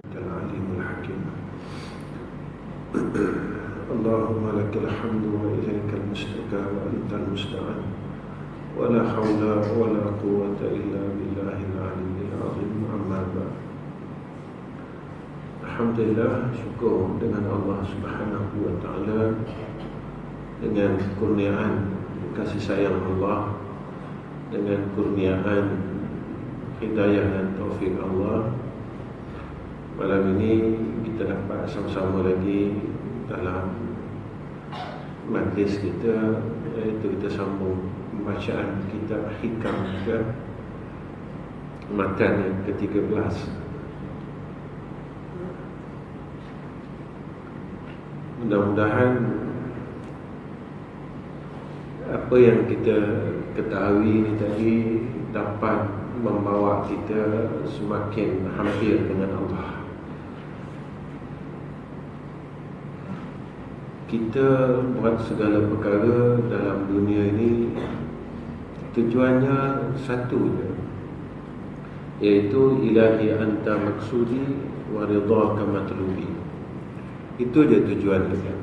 العليم الحكيم. اللهم لك الحمد وإليك المشتكى وأنت المستعان، ولا حول ولا قوة إلا بالله العلي العظيم. أما بعد. Alhamdulillah, syukur dengan Allah Subhanahu wa Ta'ala, dengan kurniaan kasih sayang Allah, dengan kurniaan hidayah dan taufik Allah. Malam ini kita dapat sama-sama lagi dalam majlis kita, iaitu kita sambung bacaan kitab Hikam kita, matan yang ke-13. Mudah-mudahan apa yang kita ketahui ini tadi dapat membawa kita semakin hampir dengan Allah. Kita buat segala perkara dalam dunia ini tujuannya satu je, iaitu ilahi anta maksudi wa ridhaka matlubi. Itu je tujuan kita.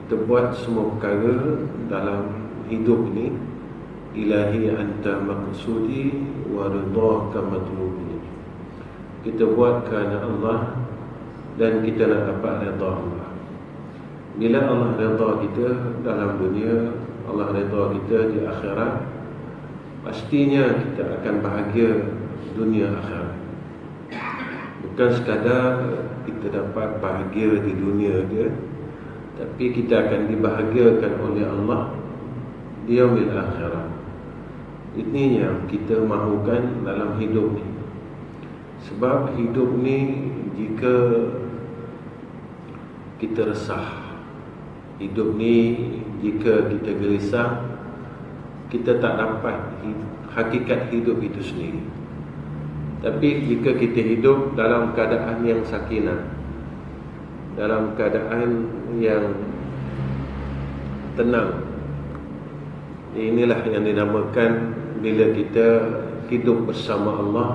Kita buat semua perkara dalam hidup ni, ilahi anta maksudi wa ridhaka matlubi. Kita buat kerana Allah dan kita nak dapat redha Allah. Bila Allah redha kita dalam dunia, Allah redha kita di akhirat, pastinya kita akan bahagia dunia akhirat. Bukan sekadar kita dapat bahagia di dunia dia, tapi kita akan dibahagiakan oleh Allah di yaumil akhirat. Ini yang kita mahukan dalam hidup ni. Sebab hidup ni, jika kita resah, hidup ni jika kita gelisah, kita tak dapat hakikat hidup itu sendiri. Tapi jika kita hidup dalam keadaan yang sakinah, dalam keadaan yang tenang, inilah yang dinamakan bila kita hidup bersama Allah,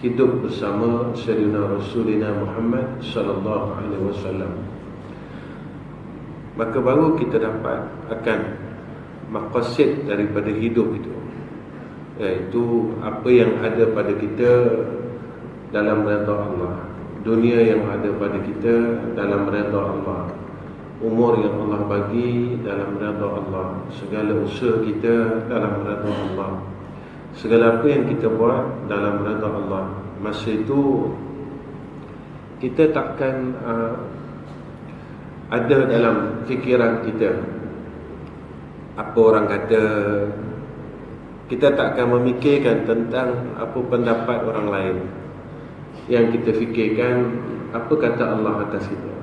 hidup bersama Sayyidina Rasulina Muhammad sallallahu alaihi wasallam. Maka baru kita dapat akan maqasid daripada hidup itu, iaitu apa yang ada pada kita dalam redha Allah, dunia yang ada pada kita dalam redha Allah, umur yang Allah bagi dalam redha Allah, segala usaha kita dalam redha Allah, segala apa yang kita buat dalam redha Allah. Masa itu kita takkan ada dalam fikiran kita apa orang kata. Kita tak akan memikirkan tentang apa pendapat orang lain. Yang kita fikirkan apa kata Allah atas kita.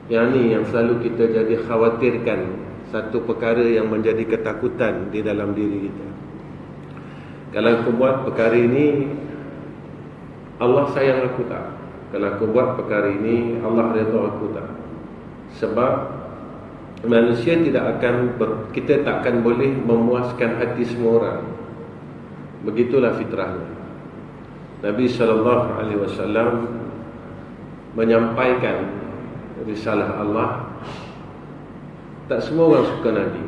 Yang ni yang selalu kita jadi khawatirkan, satu perkara yang menjadi ketakutan di dalam diri kita. Kalau aku buat perkara ini, Allah sayang aku tak? Kalau aku buat perkara ini, Allah redha aku tak? Sebab manusia tidak akan kita tak akan boleh memuaskan hati semua orang. Begitulah fitrahnya. Nabi sallallahu alaihi wasallam menyampaikan risalah Allah. Tak semua orang suka Nabi.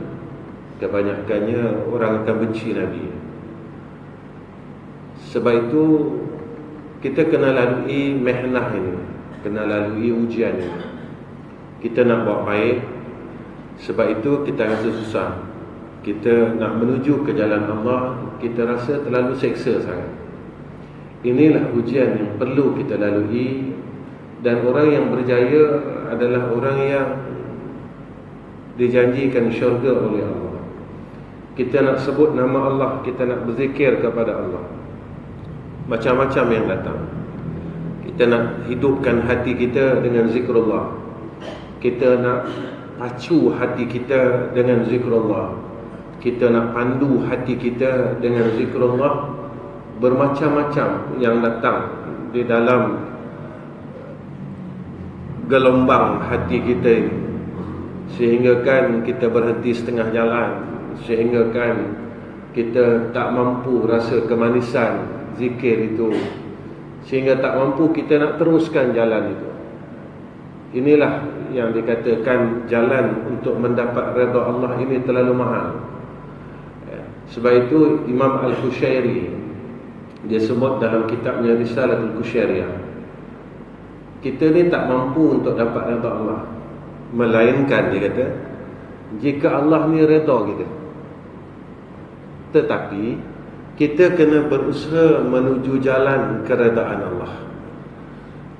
Kebanyakannya orang akan benci Nabi. Sebab itu kita kena lalui mihnah ini, kena lalui ujian ini. Kita nak buat baik, sebab itu kita rasa susah. Kita nak menuju ke jalan Allah, kita rasa terlalu seksa sangat. Inilah ujian yang perlu kita lalui. Dan orang yang berjaya adalah orang yang dijanjikan syurga oleh Allah. Kita nak sebut nama Allah, kita nak berzikir kepada Allah, macam-macam yang datang. Kita nak hidupkan hati kita dengan zikrullah. Kita nak pacu hati kita dengan zikrullah. Kita nak pandu hati kita dengan zikrullah. Bermacam-macam yang datang di dalam gelombang hati kita ini, sehingga kan kita berhenti setengah jalan, sehingga kan kita tak mampu rasa kemanisan zikir itu, sehingga tak mampu kita nak teruskan jalan itu. Inilah yang dikatakan jalan untuk mendapat redha Allah ini terlalu mahal. Sebab itu Imam Al-Qushairi dia sebut dalam kitabnya Risalatul Qushairiyah, kita ni tak mampu untuk dapat redha Allah, melainkan dia kata jika Allah ni redha kita. Tetapi kita kena berusaha menuju jalan keredaan Allah.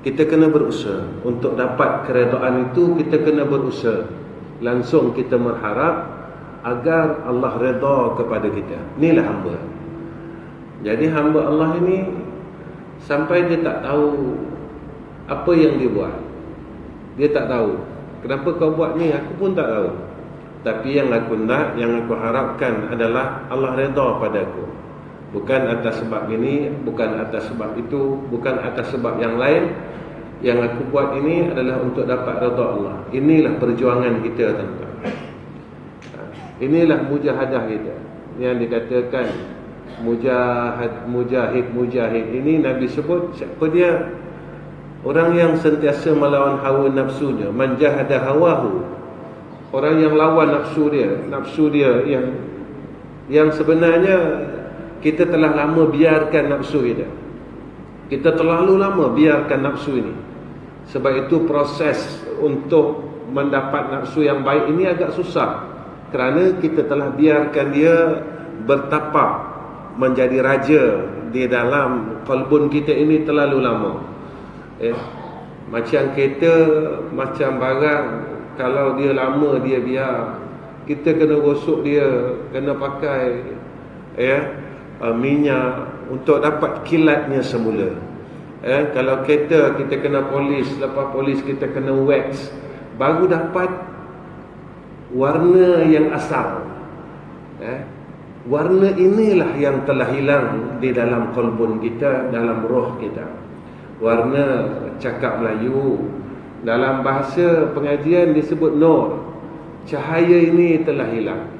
Kita kena berusaha untuk dapat keredaan itu. Kita kena berusaha, langsung kita berharap agar Allah redha kepada kita. Inilah hamba. Jadi hamba Allah ini sampai dia tak tahu apa yang dia buat. Dia tak tahu kenapa kau buat ni, aku pun tak tahu. Tapi yang aku nak, yang aku harapkan adalah Allah redha padaku. Bukan atas sebab ini, bukan atas sebab itu, bukan atas sebab yang lain. Yang aku buat ini adalah untuk dapat redha Allah. Inilah perjuangan kita, tuan-tuan. Inilah mujahadah kita. Yang dikatakan mujahid ini Nabi sebut siapa dia? Orang yang sentiasa melawan hawa nafsunya. Man jahada hawahu. Orang yang lawan nafsu dia. Nafsu dia yang sebenarnya kita telah lama biarkan nafsu kita. Kita terlalu lama biarkan nafsu ini. Sebab itu proses untuk mendapat nafsu yang baik ini agak susah. Kerana kita telah biarkan dia bertapak menjadi raja di dalam kalbun kita ini terlalu lama. Macam kereta, macam barang, kalau dia lama dia biar, kita kena gosok dia, kena pakai minyak untuk dapat kilatnya semula. Kalau kereta kita kena polis, lepas polis kita kena wax, baru dapat warna yang asal. Warna inilah yang telah hilang di dalam kalbun kita, dalam roh kita. Warna cakap Melayu, dalam bahasa pengajian disebut nur. Cahaya ini telah hilang.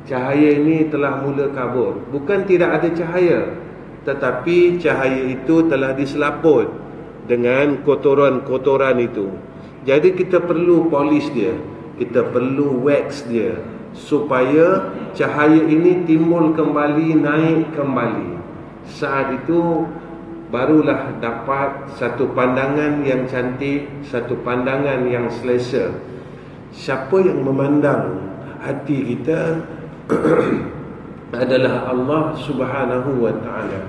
Cahaya ini telah mula kabur. Bukan tidak ada cahaya, tetapi cahaya itu telah diselaput dengan kotoran-kotoran itu. Jadi kita perlu polis dia, kita perlu wax dia, supaya cahaya ini timbul kembali, naik kembali. Saat itu barulah dapat satu pandangan yang cantik, satu pandangan yang selesa. Siapa yang memandang hati kita adalah Allah Subhanahu wa ta'ala.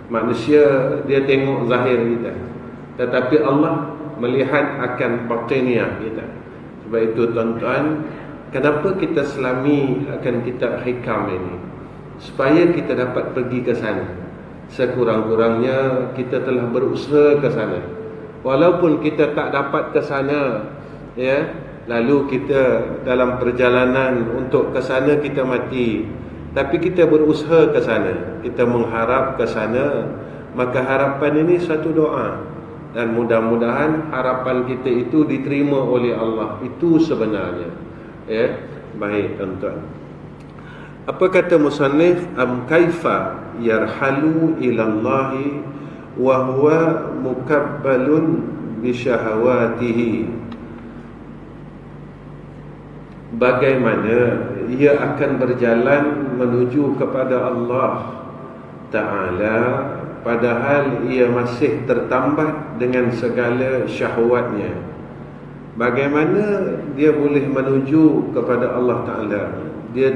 Manusia dia tengok zahir kita, tetapi Allah melihat akan batiniah kita. Sebab itu tuan-tuan, kenapa kita selami akan kitab hikam ini? Supaya kita dapat pergi ke sana. Sekurang-kurangnya kita telah berusaha ke sana. Walaupun kita tak dapat ke sana, lalu kita dalam perjalanan untuk ke sana kita mati, tapi kita berusaha ke sana, kita mengharap ke sana, maka harapan ini satu doa. Dan mudah-mudahan harapan kita itu diterima oleh Allah. Itu sebenarnya. Baik tuan-tuan. Apa kata musannif? Am kaifa yarhalu ilallahi wa huwa mukabbalun bisyahawatihi. Bagaimana ia akan berjalan menuju kepada Allah Ta'ala, padahal ia masih tertambat dengan segala syahwatnya. Bagaimana dia boleh menuju kepada Allah Ta'ala? Dia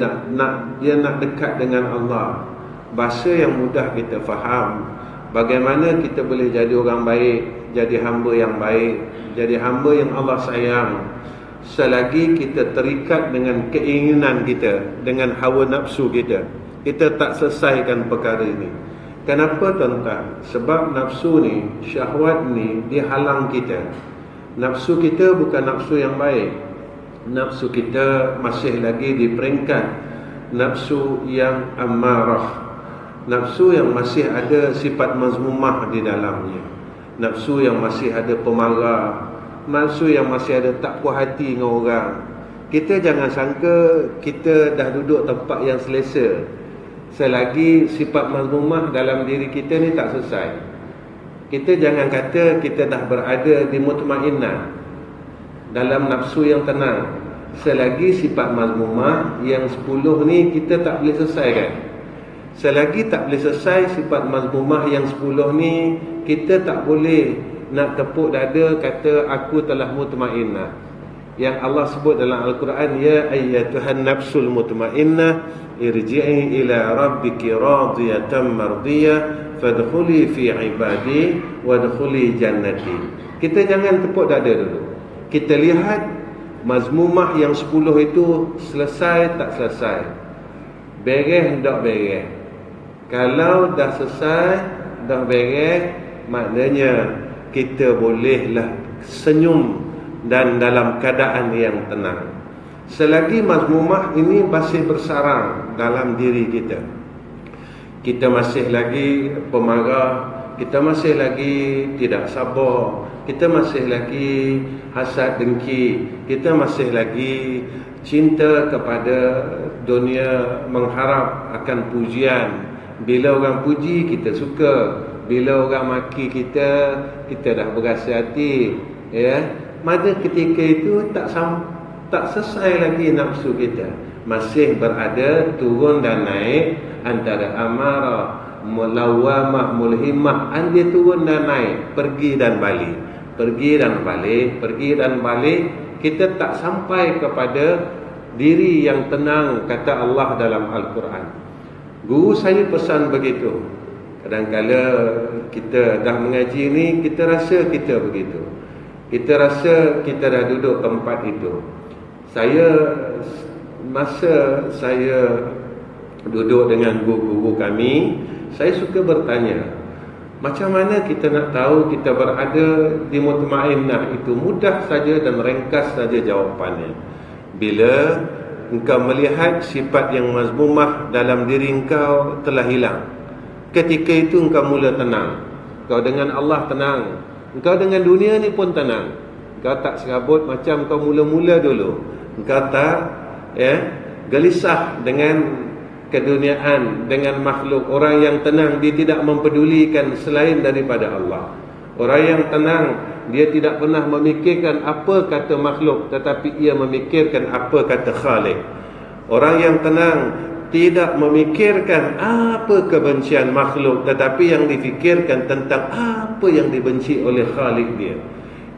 nak dekat dengan Allah. Bahasa yang mudah kita faham. Bagaimana kita boleh jadi orang baik, jadi hamba yang baik, jadi hamba yang Allah sayang, selagi kita terikat dengan keinginan kita, dengan hawa nafsu kita. Kita tak selesaikan perkara ini. Kenapa tuan-tuan? Sebab nafsu ni, syahwat ni, dia halang kita. Nafsu kita bukan nafsu yang baik. Nafsu kita masih lagi di peringkat nafsu yang ammarah, nafsu yang masih ada sifat mazmumah di dalamnya, nafsu yang masih ada pemarah, nafsu yang masih ada tak puas hati dengan orang. Kita jangan sangka kita dah duduk tempat yang selesa selagi sifat mazmumah dalam diri kita ni tak selesai. Kita jangan kata kita dah berada di mutmainnah, dalam nafsu yang tenang, selagi sifat mazmumah yang 10 ni kita tak boleh selesaikan. Selagi tak boleh selesai sifat mazmumah yang 10 ni, kita tak boleh nak tepuk dada kata aku telah mutmainnah. Yang Allah sebut dalam Al-Quran, ya ayyatuhan nafsul mutmainnah irji'i ila rabbiki radiyatan mardiyah fadkhuli fi ibadi wadkhuli jannati. Kita jangan tepuk dada dulu. Kita lihat mazmumah yang 10 itu selesai tak selesai, beres tak beres. Kalau dah selesai, dah beres, maknanya kita bolehlah senyum dan dalam keadaan yang tenang. Selagi mazmumah ini masih bersarang dalam diri kita, kita masih lagi pemarah, kita masih lagi tidak sabar, kita masih lagi hasad dengki, kita masih lagi cinta kepada dunia, mengharap akan pujian. Bila orang puji, kita suka. Bila orang maki kita, kita dah berasa hati, ya. Pada ketika itu tak selesai lagi nafsu kita, masih berada turun dan naik antara amarah, mulawamah, mulhimah. Dia turun dan naik, pergi dan balik, pergi dan balik, pergi dan balik. Kita tak sampai kepada diri yang tenang, kata Allah dalam Al-Quran. Guru saya pesan begitu. Kadang-kala kita dah mengaji ni, kita rasa kita begitu. Kita rasa kita dah duduk tempat itu. Masa saya duduk dengan guru-guru kami, saya suka bertanya, macam mana kita nak tahu kita berada di mutmainnah itu? Mudah saja dan ringkas saja jawapannya. Bila engkau melihat sifat yang mazmumah dalam diri engkau telah hilang, ketika itu engkau mula tenang. Engkau dengan Allah tenang, engkau dengan dunia ni pun tenang. Engkau tak serabut macam kau mula-mula dulu. Engkau tak gelisah dengan keduniaan, dengan makhluk. Orang yang tenang, dia tidak mempedulikan selain daripada Allah. Orang yang tenang, dia tidak pernah memikirkan apa kata makhluk, tetapi ia memikirkan apa kata Khalik. Orang yang tenang tidak memikirkan apa kebencian makhluk, tetapi yang difikirkan tentang apa yang dibenci oleh Khalik dia,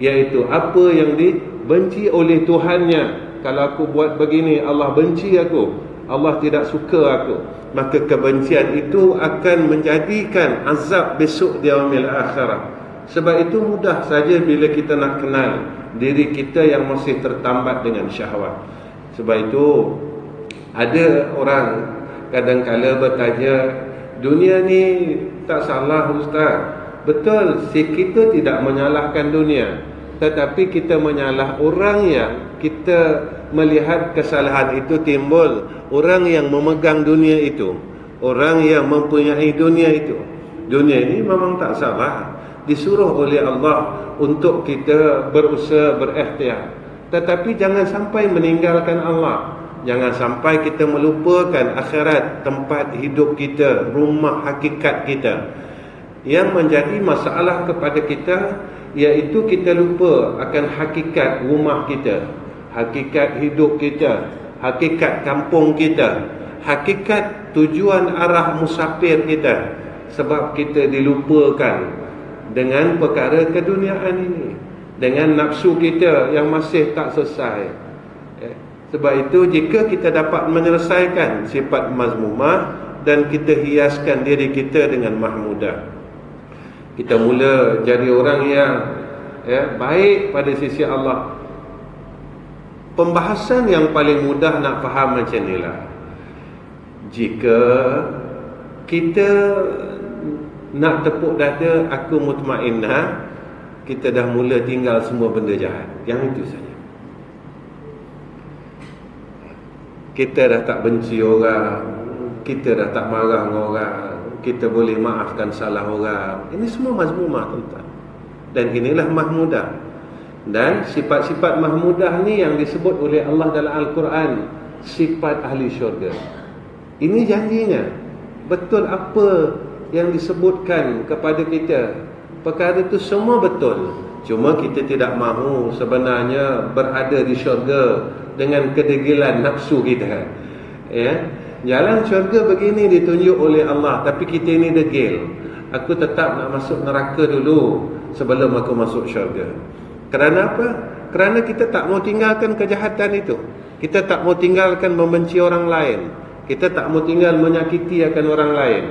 iaitu apa yang dibenci oleh Tuhannya. Kalau aku buat begini, Allah benci aku, Allah tidak suka aku, maka kebencian itu akan menjadikan azab besok di yaumil akhirah. Sebab itu mudah saja bila kita nak kenal diri kita yang masih tertambat dengan syahwat. Sebab itu ada orang kadang-kala bertanya, dunia ni tak salah Ustaz. Betul, kita tidak menyalahkan dunia, tetapi kita menyalah orang yang kita melihat kesalahan itu timbul. Orang yang memegang dunia itu, orang yang mempunyai dunia itu. Dunia ini memang tak salah, disuruh oleh Allah untuk kita berusaha, berikhtiar. Tetapi jangan sampai meninggalkan Allah. Jangan sampai kita melupakan akhirat, tempat hidup kita, rumah hakikat kita. Yang menjadi masalah kepada kita, iaitu kita lupa akan hakikat rumah kita, hakikat hidup kita, hakikat kampung kita, hakikat tujuan arah musafir kita. Sebab kita dilupakan dengan perkara keduniaan ini, dengan nafsu kita yang masih tak selesai. Sebab itu jika kita dapat menyelesaikan sifat mazmumah dan kita hiaskan diri kita dengan mahmudah, kita mula jadi orang yang baik pada sisi Allah. Pembahasan yang paling mudah nak faham macam inilah. Jika kita nak tepuk dada aku mutmainnah, kita dah mula tinggal semua benda jahat. Yang itu saja. Kita dah tak benci orang, kita dah tak marah dengan orang, kita boleh maafkan salah orang. Ini semua mazmumah, tuan-tuan. Dan inilah mahmudah. Dan sifat-sifat mahmudah ni yang disebut oleh Allah dalam Al-Quran, sifat ahli syurga. Ini janjinya. Betul apa yang disebutkan kepada kita perkara itu semua betul. Cuma kita tidak mahu sebenarnya berada di syurga dengan kedegilan nafsu kita. Ya, jalan syurga begini ditunjuk oleh Allah, tapi kita ini degil. Aku tetap nak masuk neraka dulu sebelum aku masuk syurga. Kerana apa? Kerana kita tak mau tinggalkan kejahatan itu. Kita tak mau tinggalkan membenci orang lain. Kita tak mau tinggal menyakiti akan orang lain.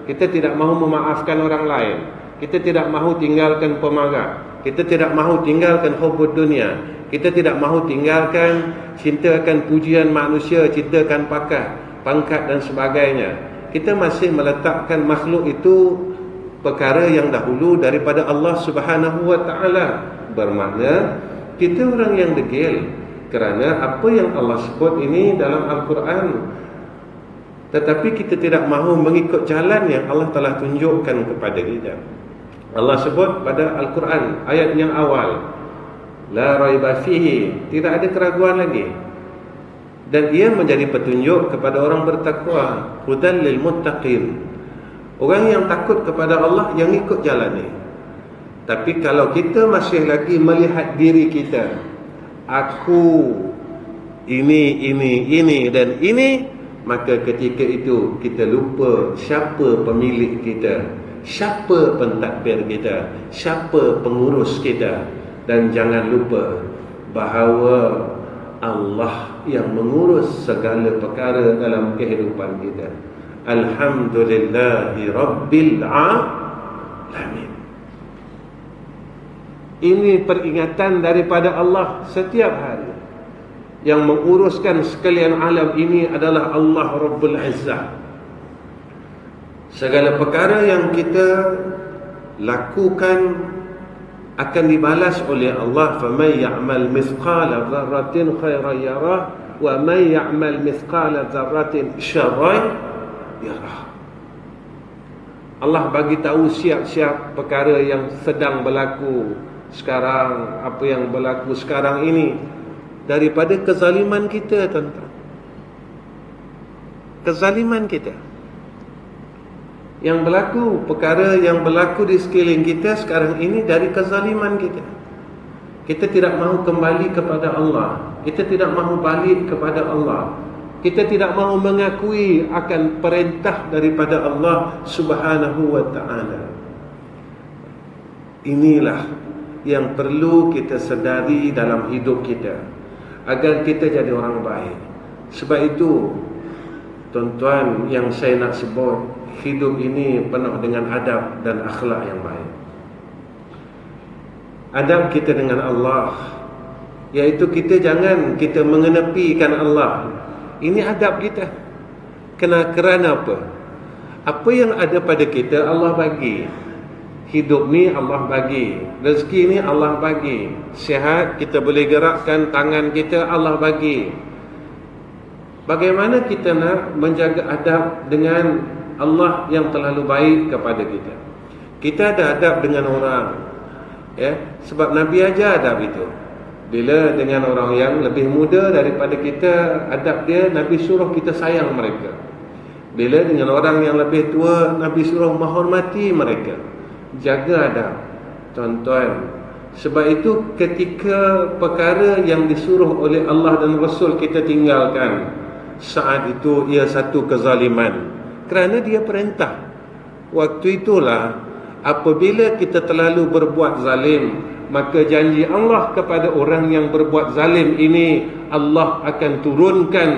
Kita tidak mahu memaafkan orang lain. Kita tidak mahu tinggalkan pemarah. Kita tidak mahu tinggalkan hubbud dunia. Kita tidak mahu tinggalkan cinta akan pujian manusia, cinta akan pangkat dan sebagainya. Kita masih meletakkan makhluk itu perkara yang dahulu daripada Allah Subhanahu wa taala. Bermakna kita orang yang degil kerana apa yang Allah sebut ini dalam Al-Quran, tetapi kita tidak mahu mengikut jalan yang Allah telah tunjukkan kepada kita. Allah sebut pada Al-Quran ayat yang awal, la raiba fihi, tidak ada keraguan lagi, dan ia menjadi petunjuk kepada orang bertakwa, hudan lil muttaqin, orang yang takut kepada Allah yang ikut jalan ni. Tapi kalau kita masih lagi melihat diri kita, aku ini dan ini, maka ketika itu kita lupa siapa pemilik kita, siapa pentadbir kita, siapa pengurus kita. Dan jangan lupa bahawa Allah yang mengurus segala perkara dalam kehidupan kita. Alhamdulillahi Rabbil Alamin. Ini peringatan daripada Allah setiap hari. Yang menguruskan sekalian alam ini adalah Allah Rabbul Izzah. Segala perkara yang kita lakukan akan dibalas oleh Allah. فَمَنْ يَعْمَلْ مِثْقَالَ ذَرَّةٍ خَيْرًا يَرَهُ وَمَنْ يَعْمَلْ مِثْقَالَ ذَرَّةٍ شَرًّا يَرَهُ. Allah bagi tahu siap-siap perkara yang sedang berlaku sekarang, apa yang berlaku sekarang ini, daripada kezaliman kita, tuan-tuan. Kezaliman kita yang berlaku, perkara yang berlaku di sekeliling kita sekarang ini dari kezaliman kita. Kita tidak mahu kembali kepada Allah. Kita tidak mahu balik kepada Allah. Kita tidak mahu mengakui akan perintah daripada Allah Subhanahu wa ta'ala. Inilah yang perlu kita sedari dalam hidup kita, agar kita jadi orang baik. Sebab itu, tuan-tuan, yang saya nak sebut, hidup ini penuh dengan adab dan akhlak yang baik. Adab kita dengan Allah, iaitu kita jangan kita mengenepikan Allah. Ini adab kita. Kerana apa? Apa yang ada pada kita Allah bagi. Hidup ni Allah bagi, rezeki ni Allah bagi, sihat kita boleh gerakkan tangan kita Allah bagi. Bagaimana kita nak menjaga adab dengan Allah yang terlalu baik kepada kita? Kita ada adab dengan orang, ya, sebab Nabi ajar adab itu. Bila dengan orang yang lebih muda daripada kita, adab dia Nabi suruh kita sayang mereka. Bila dengan orang yang lebih tua, Nabi suruh menghormati mereka. Jaga adab, tuan-tuan. Sebab itu ketika perkara yang disuruh oleh Allah dan Rasul kita tinggalkan, saat itu ia satu kezaliman, kerana dia perintah. Waktu itulah apabila kita terlalu berbuat zalim, maka janji Allah kepada orang yang berbuat zalim ini, Allah akan turunkan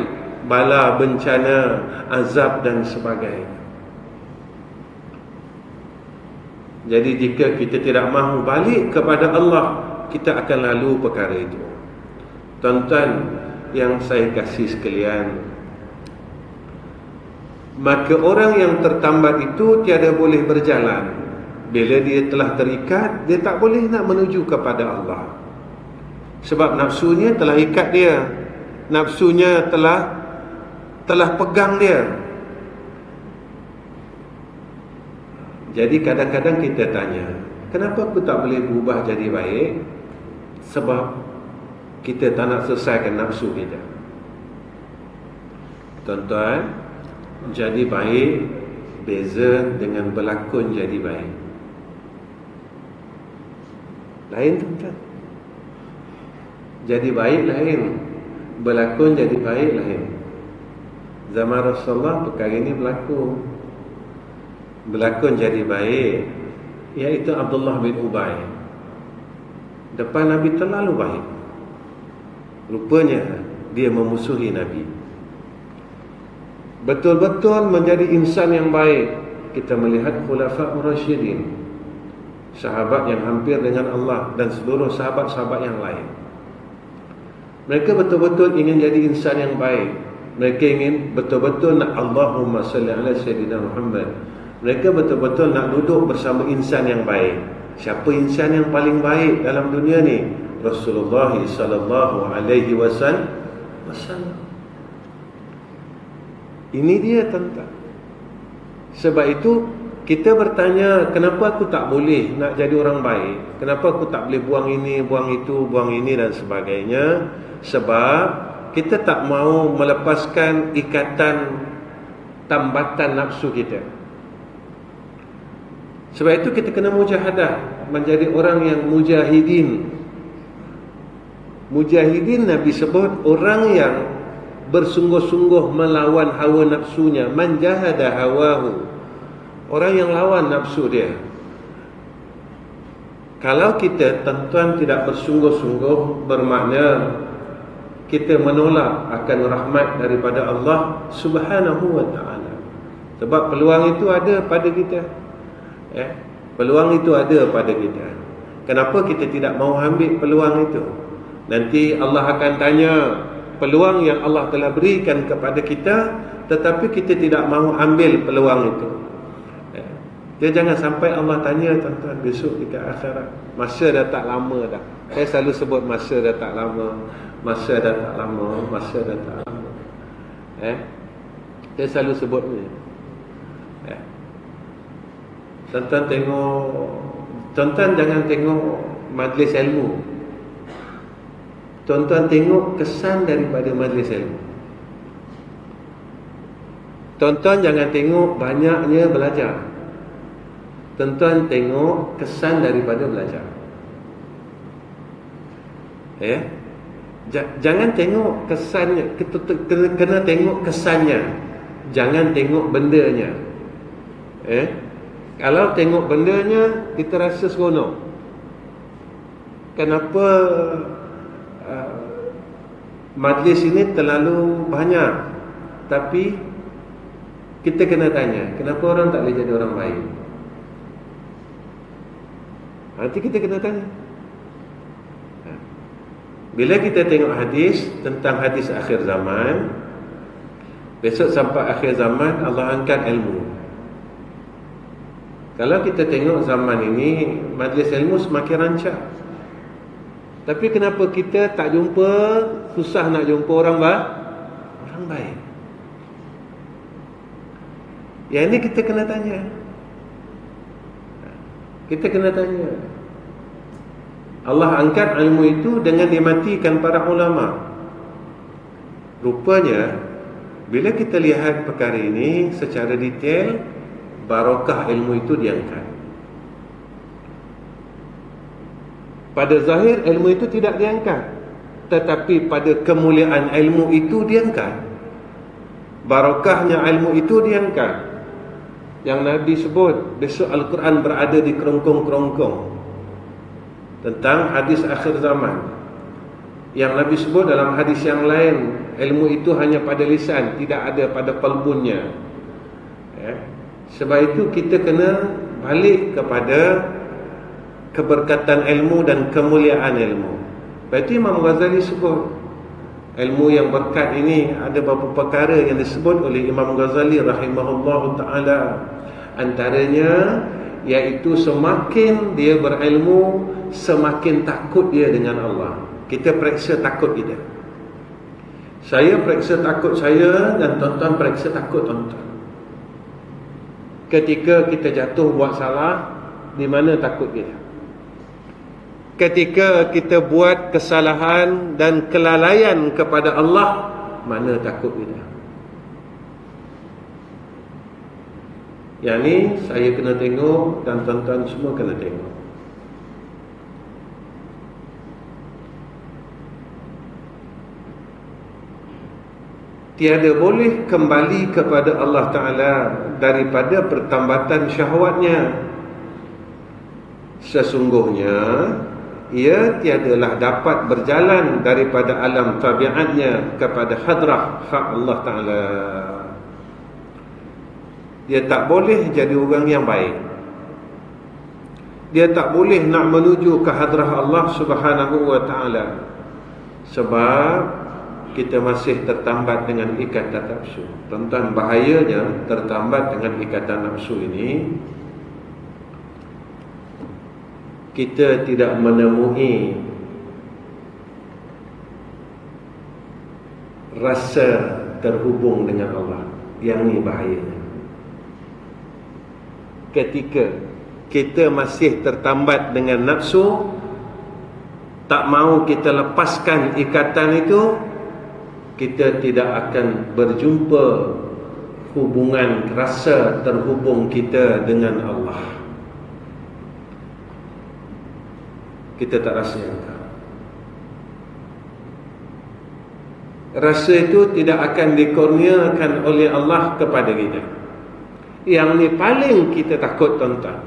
bala, bencana, azab dan sebagainya. Jadi jika kita tidak mahu balik kepada Allah, kita akan lalu perkara itu. Tuan-tuan yang saya kasih sekalian, maka orang yang tertambat itu tiada boleh berjalan. Bila dia telah terikat, dia tak boleh nak menuju kepada Allah. Sebab nafsunya telah ikat dia, nafsunya telah pegang dia. Jadi kadang-kadang kita tanya, kenapa aku tak boleh berubah jadi baik? Sebab kita tak nak selesaikan nafsu kita. Tuan-tuan, jadi baik beza dengan berlakon jadi baik. Lain tuan-tuan. Jadi baik lain, berlakon jadi baik lain. Zaman Rasulullah perkara ini berlakon jadi baik, iaitu Abdullah bin Ubay. Depan Nabi terlalu baik. Rupanya dia memusuhi Nabi. Betul-betul menjadi insan yang baik. Kita melihat Khulafaur Rasyidin, sahabat yang hampir dengan Allah, dan seluruh sahabat-sahabat yang lain. Mereka betul-betul ingin jadi insan yang baik. Mereka ingin betul-betul nak Allahumma salli ala Sayyidina Muhammad. Mereka betul-betul nak duduk bersama insan yang baik. Siapa insan yang paling baik dalam dunia ni? Rasulullah sallallahu alaihi wasallam. Ini dia tuan-tuan. Sebab itu kita bertanya, kenapa aku tak boleh nak jadi orang baik? Kenapa aku tak boleh buang ini, buang itu, buang ini dan sebagainya? Sebab kita tak mau melepaskan ikatan tambatan nafsu kita. Sebab itu kita kena mujahadah, menjadi orang yang mujahidin. Mujahidin Nabi sebut orang yang bersungguh-sungguh melawan hawa nafsunya. Man jahada hawahu, orang yang lawan nafsu dia. Kalau kita tuan-tuan tidak bersungguh-sungguh, bermakna kita menolak akan rahmat daripada Allah Subhanahu wa ta'ala. Sebab peluang itu ada pada kita. Peluang itu ada pada kita. Kenapa kita tidak mau ambil peluang itu? Nanti Allah akan tanya peluang yang Allah telah berikan kepada kita, tetapi kita tidak mahu ambil peluang itu. Dia jangan sampai Allah tanya tuan-tuan besok dekat akhirat. Masa dah tak lama dah. Saya selalu sebut masa dah tak lama. Masa dah tak lama. Masa dah tak lama. Saya selalu sebut ni. Tuan-tuan tengok, tuan-tuan jangan tengok majlis ilmu. Tuan-tuan tengok kesan daripada majlis ilmu. Tuan-tuan jangan tengok banyaknya belajar. Tuan-tuan tengok kesan daripada belajar. Jangan tengok kesannya, kena tengok kesannya. Jangan tengok bendanya. Kalau tengok bendanya, kita rasa seronok. Kenapa majlis ini terlalu banyak? Tapi kita kena tanya, kenapa orang tak boleh jadi orang baik? Nanti kita kena tanya. Bila kita tengok hadis tentang hadis akhir zaman, besok sampai akhir zaman Allah angkat ilmu. Kalau kita tengok zaman ini, majlis ilmu semakin rancak. Tapi kenapa kita tak jumpa, susah nak jumpa orang baik? Yang ini kita kena tanya. Kita kena tanya. Allah angkat ilmu itu dengan dimatikan para ulama. Rupanya bila kita lihat perkara ini secara detail, barakah ilmu itu diangkat. Pada zahir ilmu itu tidak diangkat, tetapi pada kemuliaan ilmu itu diangkat. Barakahnya ilmu itu diangkat. Yang Nabi sebut besok Al-Quran berada di kerongkong-kerongkong, tentang hadis akhir zaman. Yang Nabi sebut dalam hadis yang lain, ilmu itu hanya pada lisan, tidak ada pada qalbunnya. Sebab itu kita kena balik kepada keberkatan ilmu dan kemuliaan ilmu. Sebab itu Imam Ghazali sebut ilmu yang berkat ini ada beberapa perkara yang disebut oleh Imam Ghazali rahimahullahu ta'ala. Antaranya iaitu semakin dia berilmu, semakin takut dia dengan Allah. Kita periksa takut kita. Saya periksa takut saya, dan tuan-tuan periksa takut tuan-tuan. Ketika kita jatuh buat salah, di mana takut kita? Ketika kita buat kesalahan dan kelalaian kepada Allah, mana takut kita? Yang ni saya kena tengok, dan tuan-tuan semua kena tengok. tiada boleh kembali kepada Allah Ta'ala daripada pertambatan syahwatnya. Sesungguhnya ia tiadalah dapat berjalan daripada alam tabiatnya kepada hadrah hak Allah Ta'ala. Dia tak boleh jadi orang yang baik. Dia tak boleh nak menuju ke hadrah Allah Subhanahu wa Ta'ala, sebab kita masih tertambat dengan ikatan nafsu. Tentang bahayanya tertambat dengan ikatan nafsu ini, kita tidak menemui rasa terhubung dengan Allah. Yang ni bahayanya. Ketika kita masih tertambat dengan nafsu, tak mau kita lepaskan ikatan itu, kita tidak akan berjumpa hubungan rasa terhubung kita dengan Allah. Kita tak rasa yang tak. Rasa itu tidak akan dikurniakan oleh Allah kepada kita. Yang ni paling kita takut, tuan-tuan.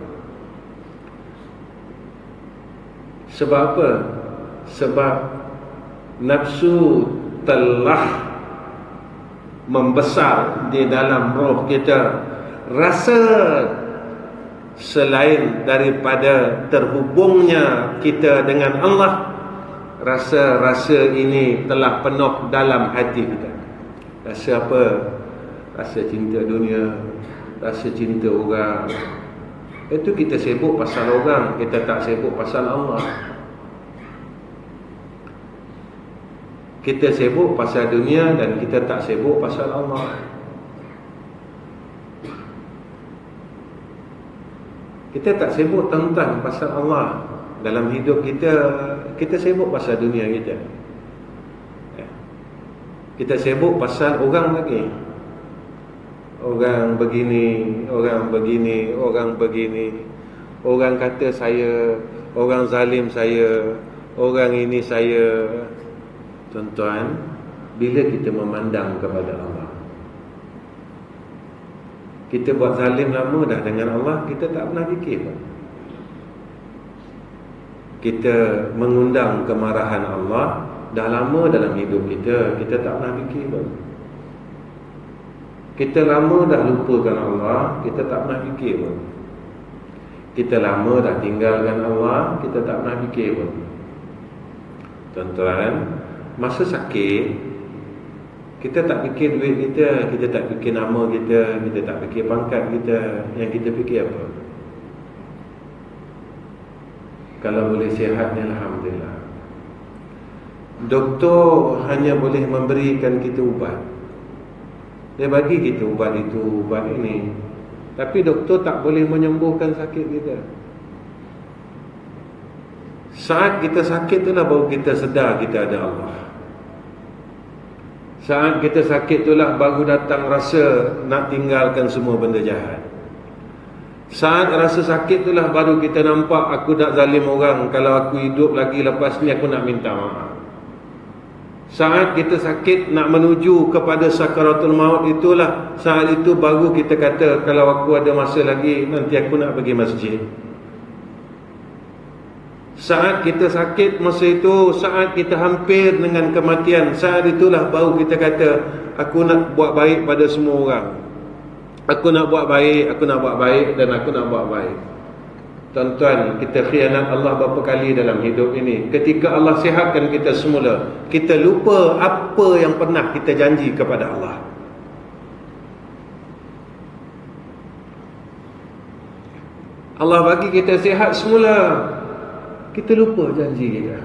Sebab apa? Sebab nafsu telah membesar di dalam roh kita. Rasa selain daripada terhubungnya kita dengan Allah, rasa-rasa ini telah penuh dalam hati kita. Rasa apa? Rasa cinta dunia, rasa cinta orang. Itu kita sibuk pasal orang, kita tak sibuk pasal Allah. Kita sibuk pasal dunia dan kita tak sibuk pasal Allah. Kita tak sibuk tentang pasal Allah. Dalam hidup kita, kita sibuk pasal dunia kita. Kita sibuk pasal orang lagi. Orang begini, orang begini, orang begini. Orang kata saya, orang zalim saya, orang ini saya. Tuan-tuan, bila kita memandang kepada Allah, kita buat zalim lama dah dengan Allah, kita tak pernah fikir pun. Kita mengundang kemarahan Allah dah lama dalam hidup kita, kita tak pernah fikir pun. Kita lama dah lupakan Allah, kita tak pernah fikir pun. Kita lama dah tinggalkan Allah, kita tak pernah fikir pun. Tuan-tuan, masa sakit, kita tak fikir duit kita, kita tak fikir nama kita, kita tak fikir pangkat kita. Yang kita fikir apa? Kalau boleh sihat, alhamdulillah. Doktor hanya boleh memberikan kita ubat. Dia bagi kita ubat itu, ubat ini. Tapi doktor tak boleh menyembuhkan sakit kita. Saat kita sakit itulah baru kita sedar kita ada Allah. Saat kita sakit itulah baru datang rasa nak tinggalkan semua benda jahat. Saat rasa sakit itulah baru kita nampak aku nak zalim orang. Kalau aku hidup lagi lepas ni, aku nak minta maaf. Saat kita sakit nak menuju kepada sakaratul maut, itulah saat itu baru kita kata, kalau aku ada masa lagi, nanti aku nak pergi masjid. Saat kita sakit masa itu, saat kita hampir dengan kematian, saat itulah baru kita kata, aku nak buat baik pada semua orang. Aku nak buat baik, aku nak buat baik, dan aku nak buat baik. Tuan-tuan, kita khianat Allah berapa kali dalam hidup ini. Ketika Allah sihatkan kita semula, kita lupa apa yang pernah kita janji kepada Allah. Allah bagi kita sihat semula, kita lupa janji kita.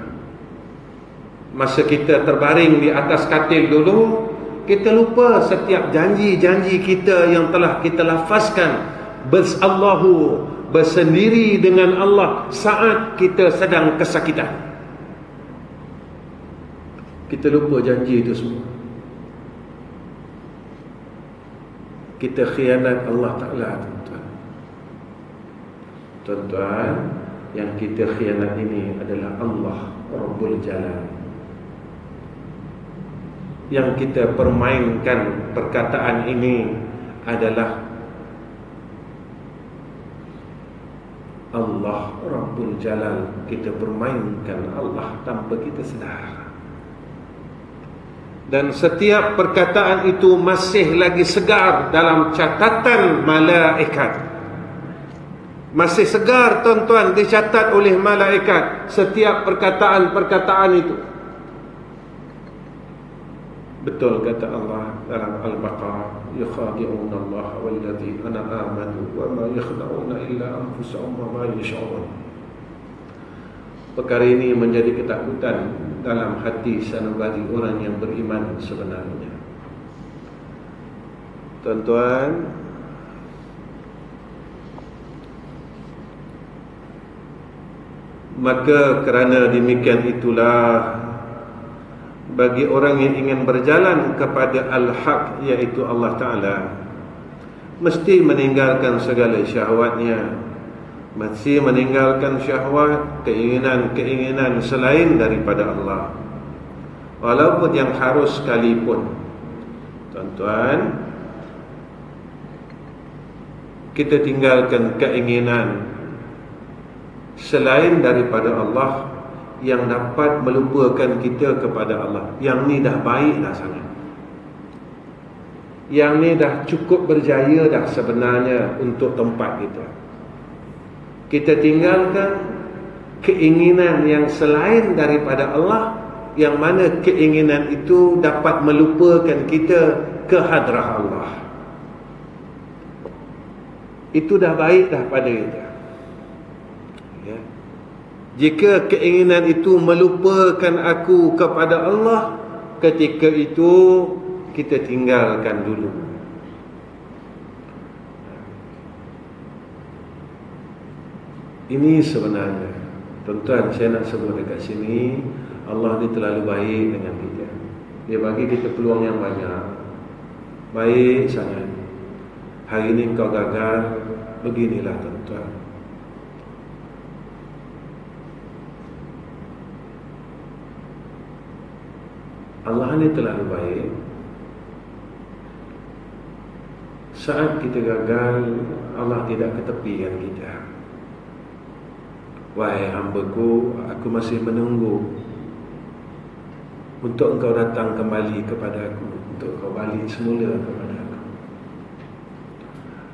Masa kita terbaring di atas katil dulu, kita lupa setiap janji-janji kita yang telah kita lafazkan bersallahu, bersendiri dengan Allah saat kita sedang kesakitan. Kita lupa janji itu semua. Kita khianat Allah Ta'ala, tuan-tuan. Tuan-tuan, yang kita khianat ini adalah Allah Rabbul Jalal. yang kita permainkan perkataan ini adalah Allah Rabbul Jalal. Kita permainkan Allah tanpa kita sedar. Dan setiap perkataan itu masih lagi segar dalam catatan malaikat. Masih segar tuan-tuan, dicatat oleh malaikat setiap perkataan-perkataan itu. Betul kata Allah dalam Al-Baqarah, yukhadi'una Allah walladzina amanu wa ma yakhda'una illa anfusahum wa ma yash'urun. Perkara ini menjadi ketakutan dalam hati sanubari orang yang beriman sebenarnya. Tuan-tuan, maka kerana demikian itulah bagi orang yang ingin berjalan kepada Al-Haq, iaitu Allah Ta'ala, mesti meninggalkan segala syahwatnya, mesti meninggalkan syahwat, keinginan-keinginan selain daripada Allah, walaupun yang harus sekalipun. Tuan-tuan, kita tinggalkan keinginan selain daripada Allah yang dapat melupakan kita kepada Allah. Yang ni dah baik dah sangat, yang ni dah cukup berjaya dah sebenarnya untuk tempat kita. Kita tinggalkan keinginan yang selain daripada Allah, yang mana keinginan itu dapat melupakan kita ke hadrah Allah. Itu dah baik dah pada kita. Ya. Jika keinginan itu melupakan aku kepada Allah, ketika itu kita tinggalkan dulu. Ini sebenarnya, tuan-tuan, saya nak sebut dekat sini, Allah ni terlalu baik dengan kita. Dia bagi kita peluang yang banyak, baik sangat. Hari ini kau gagal, beginilah tuan-tuan. Allah ni terlalu baik. Saat kita gagal, Allah tidak ketepikan kita. Wahai hamba-Ku, aku masih menunggu untuk engkau datang kembali kepada aku, untuk kau balik semula kepada aku.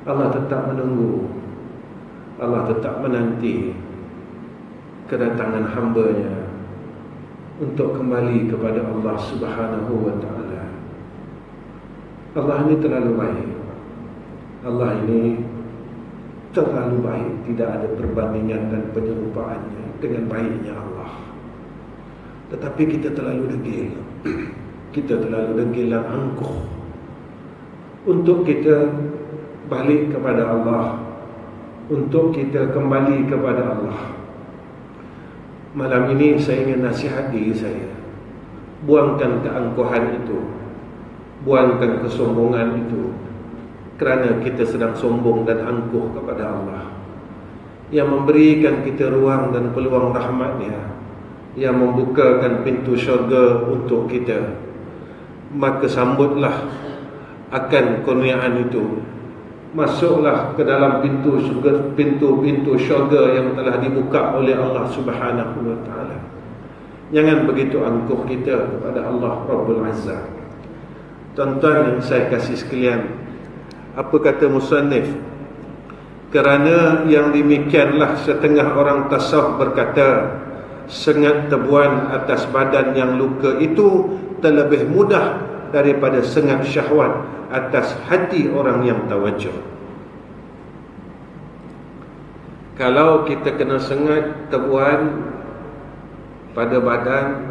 Allah tetap menunggu, Allah tetap menanti kedatangan hamba-Nya untuk kembali kepada Allah Subhanahu wa ta'ala. Allah ini terlalu baik. Allah ini terlalu baik, tidak ada perbandingan dan penyerupaannya dengan baiknya Allah. Tetapi kita terlalu degil. Kita terlalu degil dan angkuh untuk kita balik kepada Allah, untuk kita kembali kepada Allah. Malam ini saya ingin nasihat diri saya, buangkan keangkuhan itu, buangkan kesombongan itu, kerana kita sedang sombong dan angkuh kepada Allah yang memberikan kita ruang dan peluang rahmat-Nya, yang membukakan pintu syurga untuk kita. Maka sambutlah akan kurniaan itu, masuklah ke dalam pintu-pintu syurga yang telah dibuka oleh Allah Subhanahu wa ta'ala. Jangan begitu angkuh kita kepada Allah Rabbul Azza. Tuan-tuan yang saya kasih sekalian, apa kata musannif? Kerana yang demikianlah setengah orang tasawuf berkata, sengat tebuan atas badan yang luka itu terlebih mudah daripada sengat syahwat atas hati orang yang tawajuh. Kalau kita kena sengat tebuan pada badan,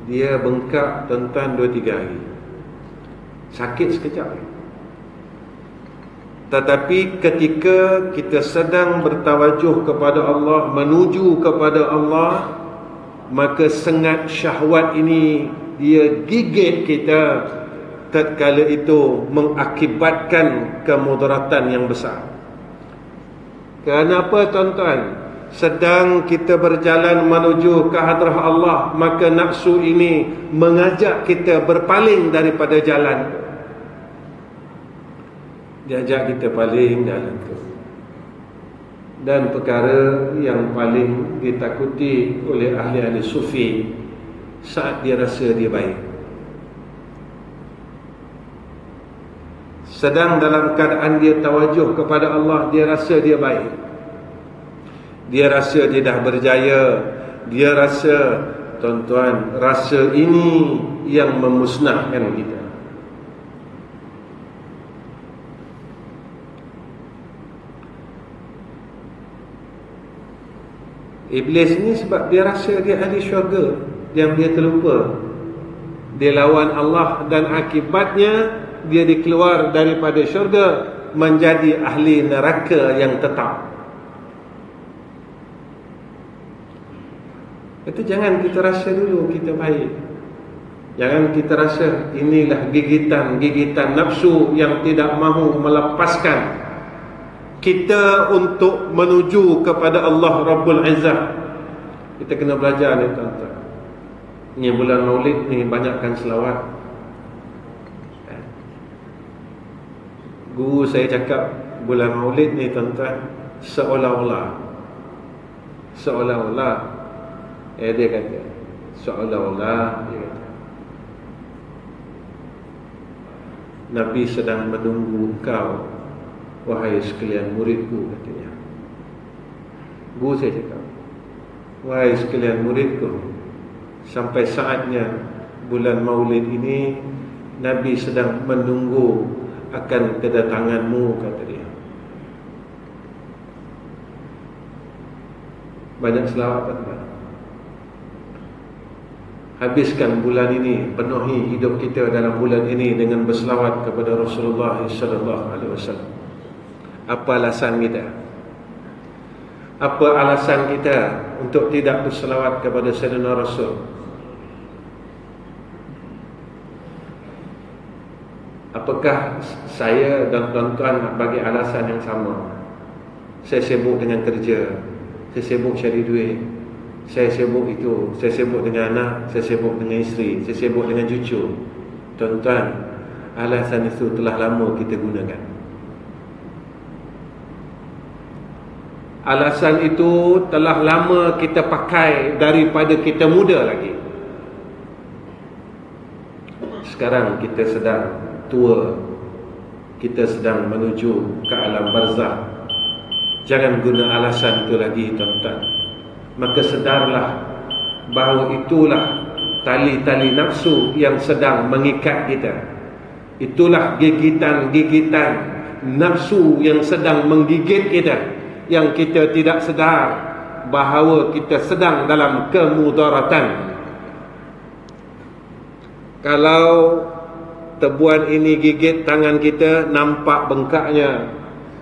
dia bengkak tuan-tuan 2-3 hari, sakit sekejap. Tetapi ketika kita sedang bertawajuh kepada Allah, menuju kepada Allah, maka sengat syahwat ini dia gigit kita, tatkala itu mengakibatkan kemudaratan yang besar. Kenapa tuan-tuan? sedang kita berjalan menuju ke hadrah Allah, maka nafsu ini mengajak kita berpaling daripada jalan. Dia ajak kita paling jalan tu. Dan perkara yang paling ditakuti oleh ahli-ahli sufi saat dia rasa dia baik, sedang dalam keadaan dia tawajuh kepada Allah, dia rasa dia baik, dia rasa dia dah berjaya, dia rasa, tuan-tuan, rasa ini yang memusnahkan kita. Iblis ni sebab dia rasa dia ahli syurga, yang dia terlupa dia lawan Allah, dan akibatnya dia dikeluar daripada syurga menjadi ahli neraka yang tetap. Itu jangan kita rasa dulu kita baik. Jangan kita rasa inilah gigitan-gigitan nafsu yang tidak mahu melepaskan kita untuk menuju kepada Allah Rabbul Izzah. Kita kena belajar ni, tuan-tuan. Ini bulan Maulid ni, banyakkan selawat. Guru saya cakap bulan Maulid ni, tuan-tuan, seolah-olah dia kata seolah-olah dia kata Nabi sedang menunggu engkau, wahai sekalian muridku, katanya. Guru saya cakap, wahai sekalian muridku, sampai saatnya bulan Maulid ini Nabi sedang menunggu akan kedatanganmu, kata dia. Banyak selawat, tuan-tuan. Habiskan bulan ini, penuhi hidup kita dalam bulan ini dengan berselawat kepada Rasulullah sallallahu alaihi wasallam. Apa alasan kita? Apa alasan kita untuk tidak berselawat kepada Sayyidina Rasul? Apakah saya dan tuan-tuan nak bagi alasan yang sama? Saya sibuk dengan kerja, saya sibuk cari duit, saya sibuk itu, saya sibuk dengan anak, saya sibuk dengan isteri, saya sibuk dengan cucu. Tuan-tuan, alasan itu telah lama kita gunakan. Alasan itu telah lama kita pakai daripada kita muda lagi. Sekarang kita sedang tua, kita sedang menuju ke alam barzakh. Jangan guna alasan itu lagi, tuan-tuan. Maka sedarlah bahawa itulah tali-tali nafsu yang sedang mengikat kita. Itulah gigitan-gigitan nafsu yang sedang menggigit kita, yang kita tidak sedar bahawa kita sedang dalam kemudaratan. Kalau tebuan ini gigit tangan kita, nampak bengkaknya.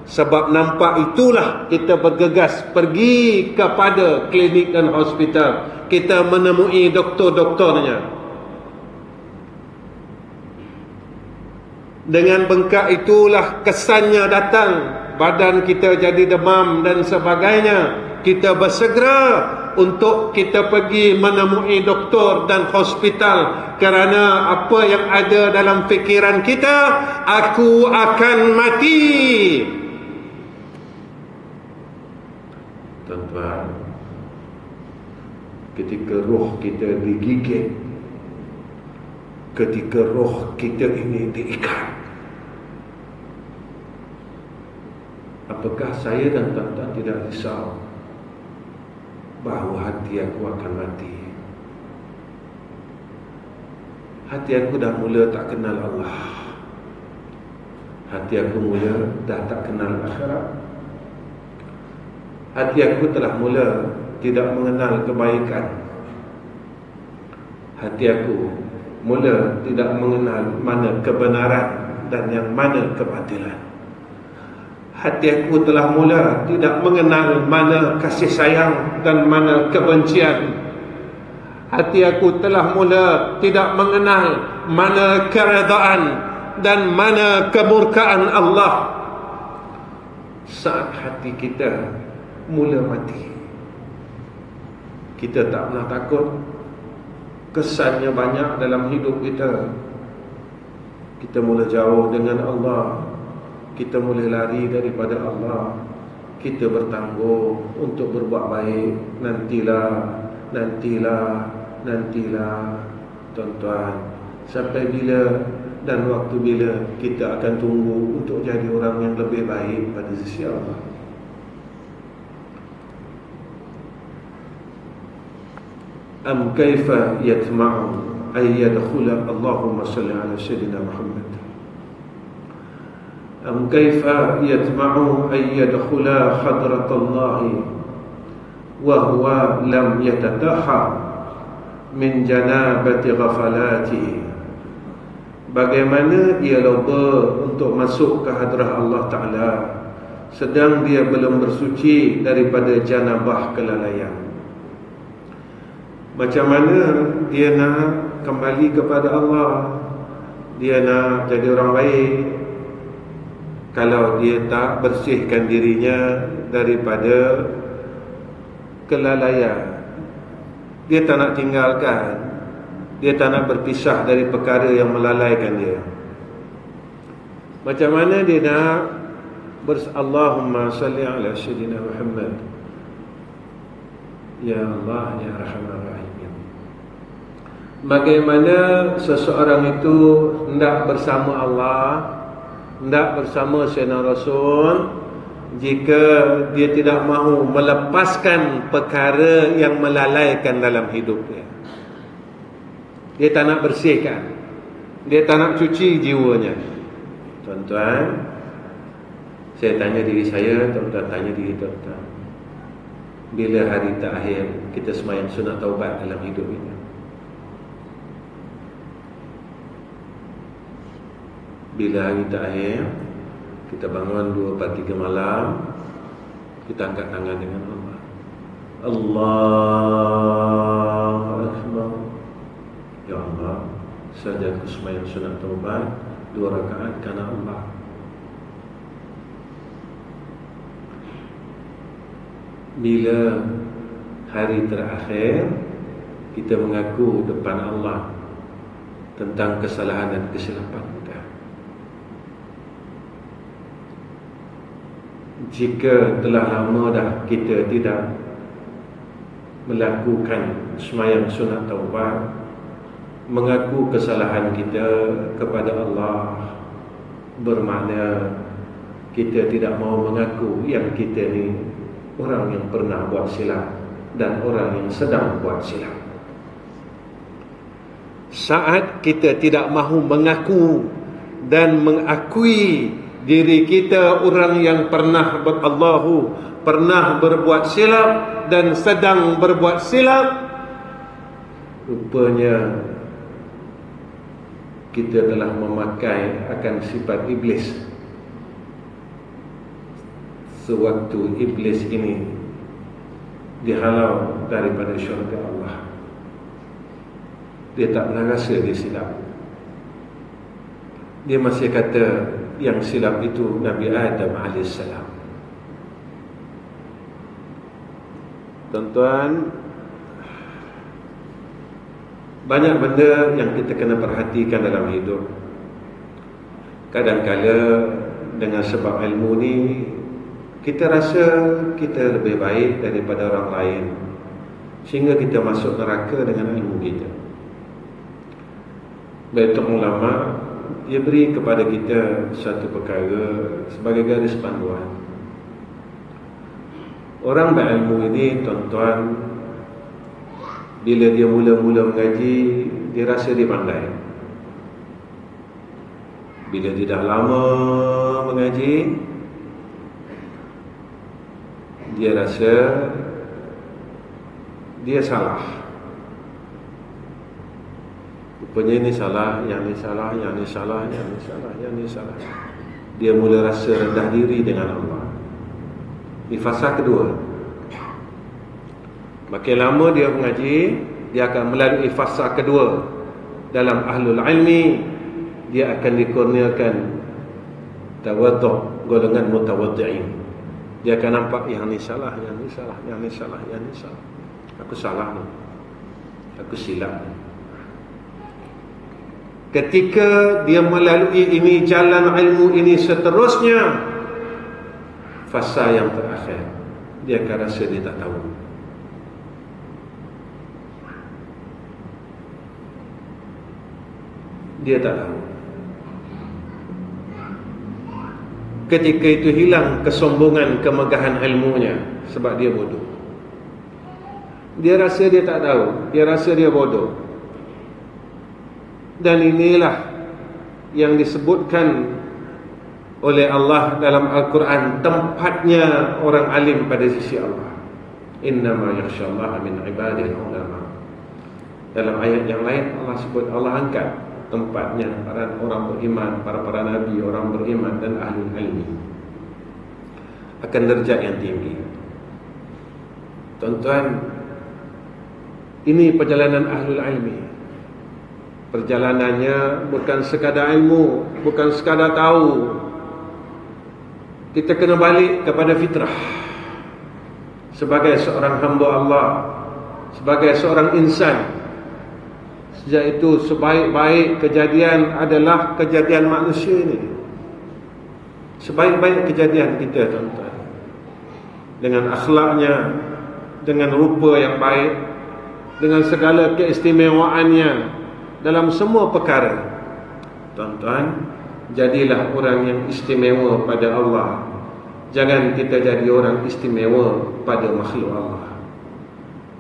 Sebab nampak itulah kita bergegas pergi kepada klinik dan hospital. Kita menemui doktor-doktornya. Dengan bengkak itulah kesannya datang, badan kita jadi demam dan sebagainya. Kita bersegera untuk kita pergi menemui doktor dan hospital, kerana apa yang ada dalam fikiran kita, aku akan mati. Tuan-tuan, ketika roh kita digigit, ketika roh kita ini diikat, apakah saya dan tuan-tuan tidak risau bahawa hati aku akan mati? Hati aku dah mula tak kenal Allah. Hati aku mula dah tak kenal akhirat. Hati aku telah mula tidak mengenal kebaikan. Hati aku mula tidak mengenal mana kebenaran dan yang mana kebatilan. Hati aku telah mula tidak mengenal mana kasih sayang dan mana kebencian. Hati aku telah mula tidak mengenal mana keredaan dan mana kemurkaan Allah. Saat hati kita mula mati, kita tak pernah takut. Kesannya banyak dalam hidup kita. Kita mula jauh dengan Allah, kita mula lari daripada Allah, kita bertangguh untuk berbuat baik. Nantilah tuan-tuan, sampai bila dan waktu bila kita akan tunggu untuk jadi orang yang lebih baik pada sisi Allah. Am kaifa yatma'u ay yadkhula, Allahumma salli ala sayyidina Muhammad. Am kaifa yatma'u ay yadkhula hadrat Allah wa huwa lam yatatahhar min janabati ghafalatihi. Bagaimana ia loba untuk masuk ke hadrah Allah Ta'ala sedang dia belum bersuci daripada janabah kelalaian. Macam mana dia nak kembali kepada Allah, dia nak jadi orang baik, kalau dia tak bersihkan dirinya daripada kelalaian? Dia tak nak tinggalkan, dia tak nak berpisah dari perkara yang melalaikan dia. Macam mana dia nak Allahumma salli ala sayyidina Muhammad. Ya Allah, ya Rahman Rahim. Bagaimana seseorang itu hendak bersama Allah, hendak bersama Sayyidina Rasul, jika dia tidak mahu melepaskan perkara yang melalaikan dalam hidupnya? Dia tak nak bersihkan, dia tak nak cuci jiwanya. Tuan-tuan, saya tanya diri saya, tuan-tuan tanya diri tuan-tuan, bila hari terakhir kita sembahyang sunat taubat dalam hidup ini? Bila hari terakhir kita bangun 2/3 malam, kita angkat tangan dengan Allah, Allahu Akbar. Ya Allah, saja aku sembahyang sunat taubat 2 rakaat kerana Allah. Bila hari terakhir kita mengaku depan Allah tentang kesalahan dan kesilapan kita? Jika telah lama dah kita tidak melakukan sembahyang sunat taubat, mengaku kesalahan kita kepada Allah, bermakna kita tidak mahu mengaku yang kita ni orang yang pernah buat silap dan orang yang sedang buat silap. Saat kita tidak mahu mengaku dan mengakui diri kita orang yang pernah pernah berbuat silap dan sedang berbuat silap, rupanya kita telah memakai akan sifat iblis. Sewaktu iblis ini dihalau daripada syurga Allah, dia tak pernah rasa dia silap. Dia masih kata yang silap itu Nabi Adam AS. Tuan-tuan, banyak benda yang kita kena perhatikan dalam hidup. Kadang-kala dengan sebab ilmu ni, kita rasa kita lebih baik daripada orang lain, sehingga kita masuk neraka dengan ilmu kita. Baitul ulama, dia beri kepada kita satu perkara sebagai garis panduan. Orang berilmu ini, tuan-tuan, bila dia mula-mula mengaji, dia rasa dia pandai. Bila dia dah lama mengaji, dia rasa dia salah. Rupanya ini salah, yang ini salah, yang ini salah, yang ini salah, yang ini salah. Dia mula rasa rendah diri dengan Allah. Di fasa kedua, makin lama dia mengaji, dia akan melalui fasa kedua. Dalam ahlul ilmi, dia akan dikurniakan tawaddu', golongan mutawaddi'in. Dia akan nampak yang ini salah, yang ini salah, yang ini salah, yang ini salah. Aku salah ni, aku silap ni. Ketika dia melalui ini jalan ilmu ini seterusnya, fasa yang terakhir, dia akan rasa dia tak tahu. Dia tak tahu. Ketika itu hilang kesombongan, kemegahan ilmunya, sebab dia bodoh. Dia rasa dia tak tahu, dia rasa dia bodoh. Dan inilah yang disebutkan oleh Allah dalam Al-Quran, tempatnya orang alim pada sisi Allah. Innama yakhshallaha min ibadil ulama. Dalam ayat yang lain Allah sebut, Allah angkat tempatnya para orang beriman, para nabi, orang beriman dan ahlul ilmi akan derajat yang tinggi. Tuan-tuan, ini perjalanan ahlul ilmi. Perjalanannya bukan sekadar ilmu, bukan sekadar tahu. Kita kena balik kepada fitrah. Sebagai seorang hamba Allah, sebagai seorang insan, sejak itu sebaik-baik kejadian adalah kejadian manusia ini. Sebaik-baik kejadian kita, tuan-tuan, dengan akhlaknya, dengan rupa yang baik, dengan segala keistimewaannya dalam semua perkara. Tuan-tuan, jadilah orang yang istimewa pada Allah. Jangan kita jadi orang istimewa pada makhluk Allah.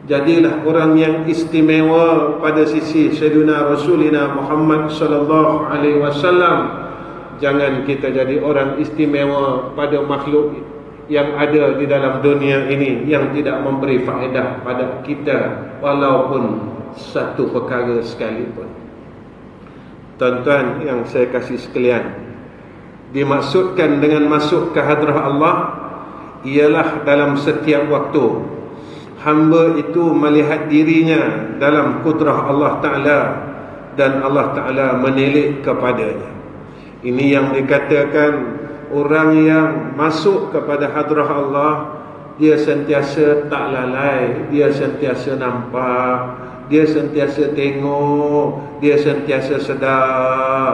Jadilah orang yang istimewa pada sisi Sayyidina Rasulina Muhammad sallallahu alaihi wasallam. Jangan kita jadi orang istimewa pada makhluk yang ada di dalam dunia ini yang tidak memberi faedah pada kita walaupun satu perkara sekalipun. Tuan-tuan yang saya kasih sekalian, dimaksudkan dengan masuk ke hadrah Allah ialah dalam setiap waktu hamba itu melihat dirinya dalam kudrah Allah Ta'ala dan Allah Ta'ala menilik kepadanya. Ini yang dikatakan orang yang masuk kepada hadrah Allah, dia sentiasa tak lalai, dia sentiasa nampak, dia sentiasa tengok, dia sentiasa sedar.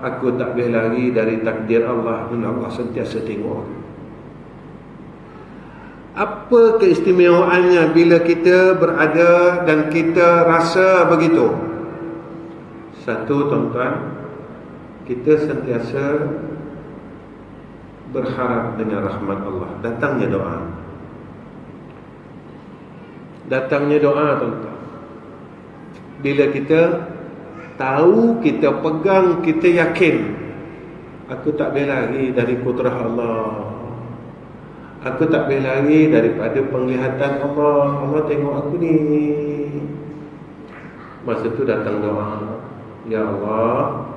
Aku tak boleh lari dari takdir Allah, dan Allah sentiasa tengok. Apa keistimewaannya bila kita berada dan kita rasa begitu? Satu, tuan-tuan, kita sentiasa berharap dengan rahmat Allah. Datangnya doa. Datangnya doa, tuan-tuan. Bila kita tahu, kita pegang, kita yakin, aku tak boleh lari dari kudrah Allah, aku tak boleh lari daripada penglihatan Allah. Allah tengok aku ni. Masa tu datang doa, ya Allah,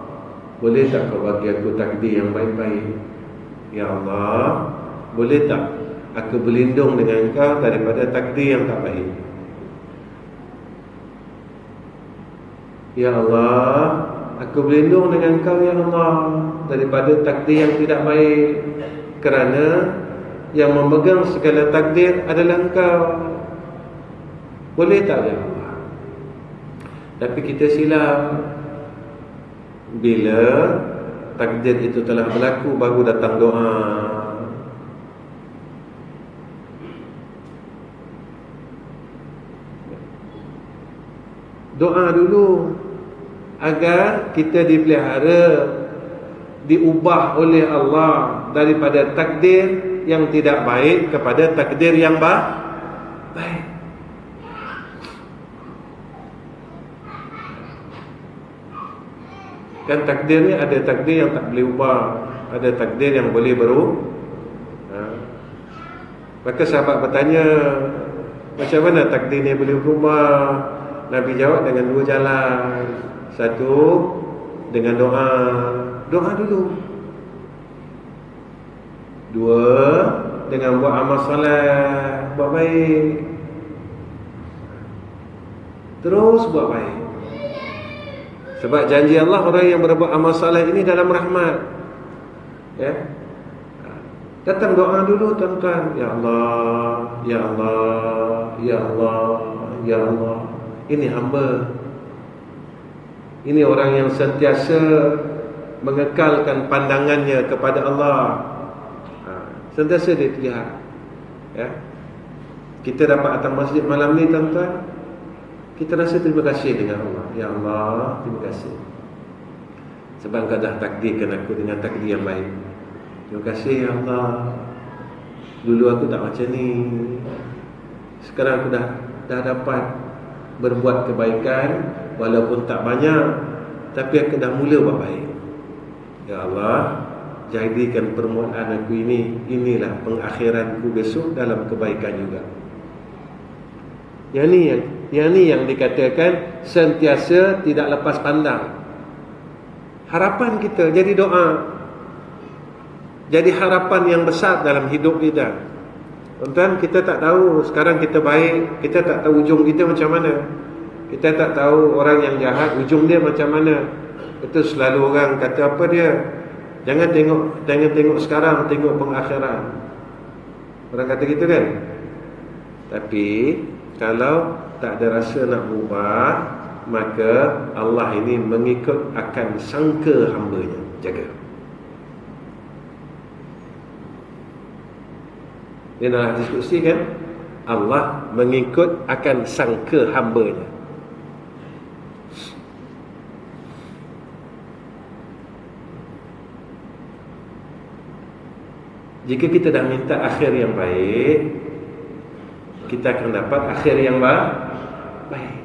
boleh tak kau bagi aku takdir yang baik-baik? Ya Allah, boleh tak aku berlindung dengan Engkau daripada takdir yang tak baik? Ya Allah, aku berlindung dengan Engkau ya Allah daripada takdir yang tidak baik, kerana yang memegang segala takdir adalah Engkau. Boleh tak ya Allah? Tapi kita silap. Bila takdir itu telah berlaku, baru datang doa. Doa dulu agar kita dipelihara, diubah oleh Allah daripada takdir yang tidak baik kepada takdir yang baik. Kan takdir ni ada takdir yang tak boleh ubah, ada takdir yang boleh berubah. Maka sahabat bertanya, macam mana takdir ni boleh berubah? Nabi jawab dengan dua jalan. Satu, dengan doa. Doa dulu. Dua, dengan buat amal soleh, buat baik. Terus buat baik. Sebab janji Allah, orang yang berbuat amal soleh ini dalam rahmat. Ya. Datang doa dulu, tuan-tuan. Ya Allah, ya Allah, ya Allah, ya Allah, ini hamba, ini orang yang sentiasa mengekalkan pandangannya kepada Allah. Sentiasa dia lihat. Ya. Kita dapat datang masjid malam ni tuan-tuan, kita rasa terima kasih dengan Allah. Ya Allah, terima kasih sebab Engkau dah takdirkan aku dengan takdir yang baik. Terima kasih ya Allah. Dulu aku tak macam ni, sekarang aku dah dapat berbuat kebaikan, walaupun tak banyak, tapi aku dah mula buat baik. Ya Allah, jadikan permulaan aku ini, inilah pengakhiranku besok dalam kebaikan juga. Yang ni yang dikatakan sentiasa tidak lepas pandang. Harapan kita jadi doa, jadi harapan yang besar dalam hidup kita. Tuan-tuan, kita tak tahu sekarang kita baik, kita tak tahu ujung kita macam mana. Kita tak tahu orang yang jahat ujung dia macam mana. Itu selalu orang kata apa dia, jangan tengok sekarang, tengok pengakhiran. Orang kata gitu kan. Tapi kalau tak ada rasa nak ubah, maka Allah ini mengikut akan sangka hamba-Nya. Jaga. Dia dalam hadis qudsi kan, Allah mengikut akan sangka hamba-Nya. Jika kita dah minta akhir yang baik, kita akan dapat akhir yang baik.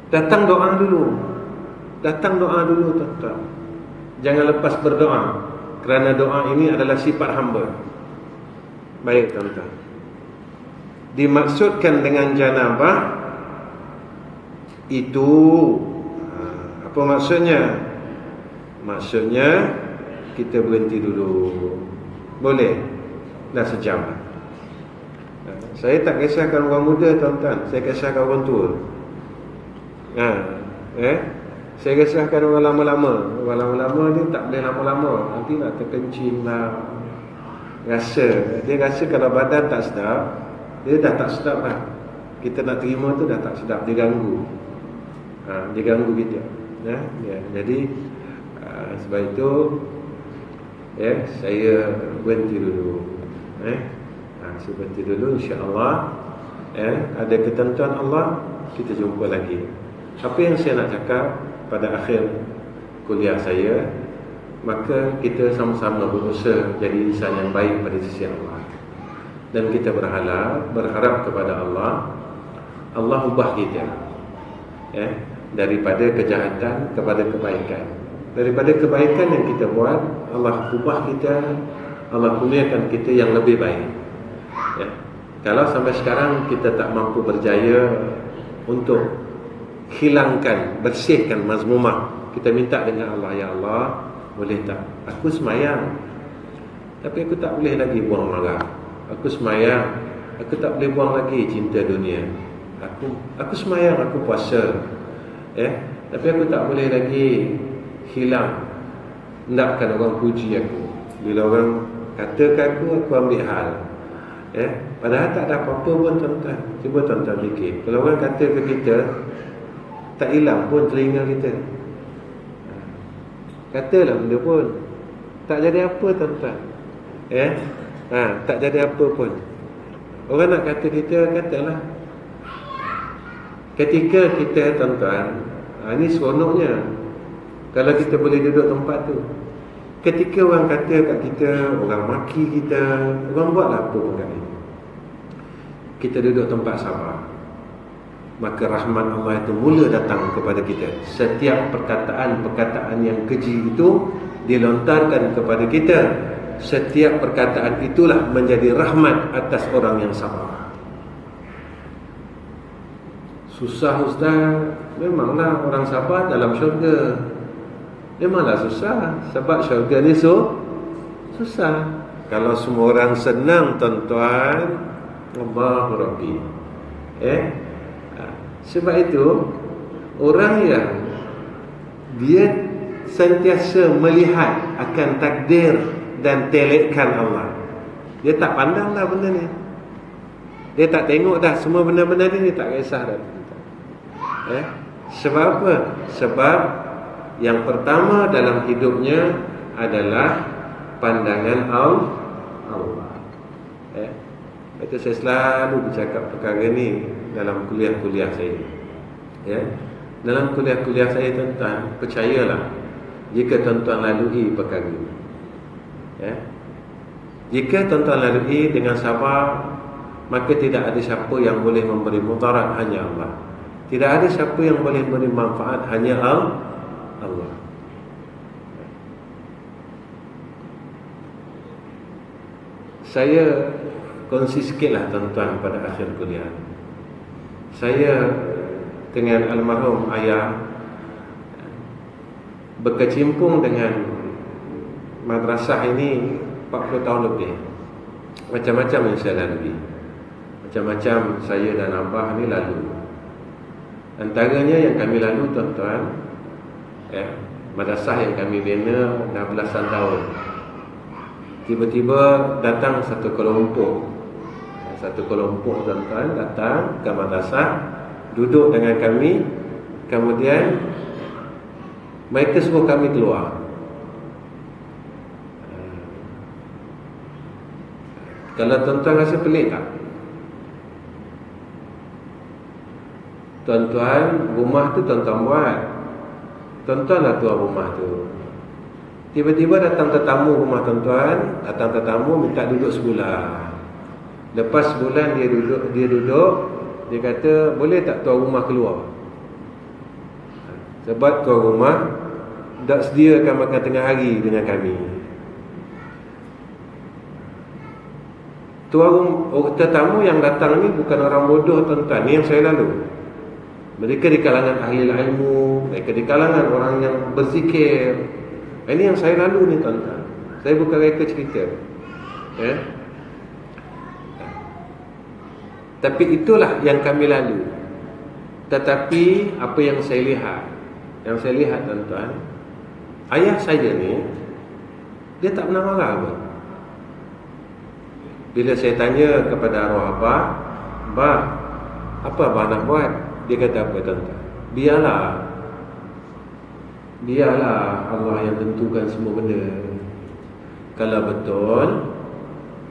Datang doa dulu. Datang doa dulu tuan-tuan. Jangan lepas berdoa, kerana doa ini adalah sifat hamba. Baik tuan-tuan, dimaksudkan dengan janabah itu apa maksudnya? Maksudnya kita berhenti dulu. Boleh? Dah sejam. Saya tak kisahkan orang muda tuan-tuan, saya kisahkan orang tua. Saya kisahkan orang lama-lama. Orang lama-lama ni tak boleh lama-lama, nanti nak terkencing lah. Dia rasa kalau badan tak sedap, dia dah tak sedap lah. Kita nak terima tu dah tak sedap, dia ganggu. Dia ganggu kita. Jadi sebab itu saya berhenti dulu. Saya berhenti dulu, insya-Allah. Ada ketentuan Allah, kita jumpa lagi. Apa yang saya nak cakap pada akhir kuliah saya, maka kita sama-sama berusaha jadi insan yang baik pada sisi Allah. Dan kita berharap kepada Allah, Allah ubah kita daripada kejahatan kepada kebaikan. Daripada kebaikan yang kita buat, Allah ubah kita, Allah kurniakan kita yang lebih baik. Kalau sampai sekarang kita tak mampu berjaya untuk hilangkan, bersihkan mazmumah, kita minta dengan Allah, ya Allah, boleh tak? Aku semayang, tapi aku tak boleh lagi buang marah. Aku semayang, aku tak boleh buang lagi cinta dunia. Aku semayang, aku puasa, tapi aku tak boleh lagi hilang, hendakkan orang puji aku. Bila orang katakan aku ambil hal. Padahal tak ada apa-apa pun tuan-tuan. Cuba tuan-tuan fikir, kalau orang kata ke kita, tak hilang pun telinga kita. Katalah benda pun, tak jadi apa tuan-tuan. Tak jadi apa pun. Orang nak kata kita, katalah. Ketika kita tuan-tuan, ini seronoknya kalau kita boleh duduk tempat tu. Ketika orang kata kat kita, orang maki kita, orang buatlah apa pun kat kita, kita duduk tempat sabar, maka rahmat Allah itu mula datang kepada kita. Setiap perkataan yang keji itu dilontarkan kepada kita. Setiap perkataan itulah menjadi rahmat atas orang yang sabar. Susah ustaz, memanglah orang sabar dalam syurga. Memanglah susah, sebab syurga ni susah. Kalau semua orang senang tuan-tuan, Allahu Rabbi. Sebab itu orang yang dia sentiasa melihat akan takdir dan telekkan Allah, dia tak pandanglah benda ni. Dia tak tengok dah semua benda-benda ni, dia tak kisah dah. Sebab apa? Sebab yang pertama dalam hidupnya adalah pandangan Allah. Itu saya selalu bercakap perkara ni dalam kuliah-kuliah saya. Dalam kuliah-kuliah saya, tuan-tuan, percayalah, jika tuan-tuan lalui perkara ini, jika tuan-tuan lalui dengan sabar, maka tidak ada siapa yang boleh memberi mudarat, hanya Allah. Tidak ada siapa yang boleh memberi manfaat, hanya Allah. Saya kongsi sikitlah tuan-tuan pada akhir kuliah. Saya dengan almarhum ayah berkecimpung dengan madrasah ini 40 tahun lebih. Macam-macam yang saya lalui, macam-macam saya dan abah ni lalu. Antaranya yang kami lalu, tuan-tuan, madrasah yang kami bina dah belasan tahun. Tiba-tiba datang satu kelompok, tuan-tuan, datang ke madrasah, duduk dengan kami. Kemudian mereka suruh kami keluar. Kalau tuan-tuan rasa pelik tak? Tuan-tuan, rumah tu tuan-tuan buat, tuan-tuan lah tuan rumah tu. Tiba-tiba datang tetamu rumah tuan-tuan, datang tetamu minta duduk sebulan. Lepas sebulan dia duduk, dia kata, boleh tak tuan rumah keluar? Sebab tuan rumah tak sediakan makan tengah hari dengan kami. Tetamu yang datang ni bukan orang bodoh, tuan-tuan. Ni yang saya lalu. Mereka di kalangan ahli ilmu, mereka di kalangan orang yang berzikir. Ini yang saya lalu ni, tuan-tuan. Saya bukan reka cerita. Tapi itulah yang kami lalu. Tetapi apa yang saya lihat, tuan-tuan, ayah saya ni, dia tak pernah marah pun. Bila saya tanya kepada arwah abah, "Abah, apa abah nak buat?" Dia kata apa, tuan-tuan? Biarlah Allah yang tentukan semua benda. Kalau betul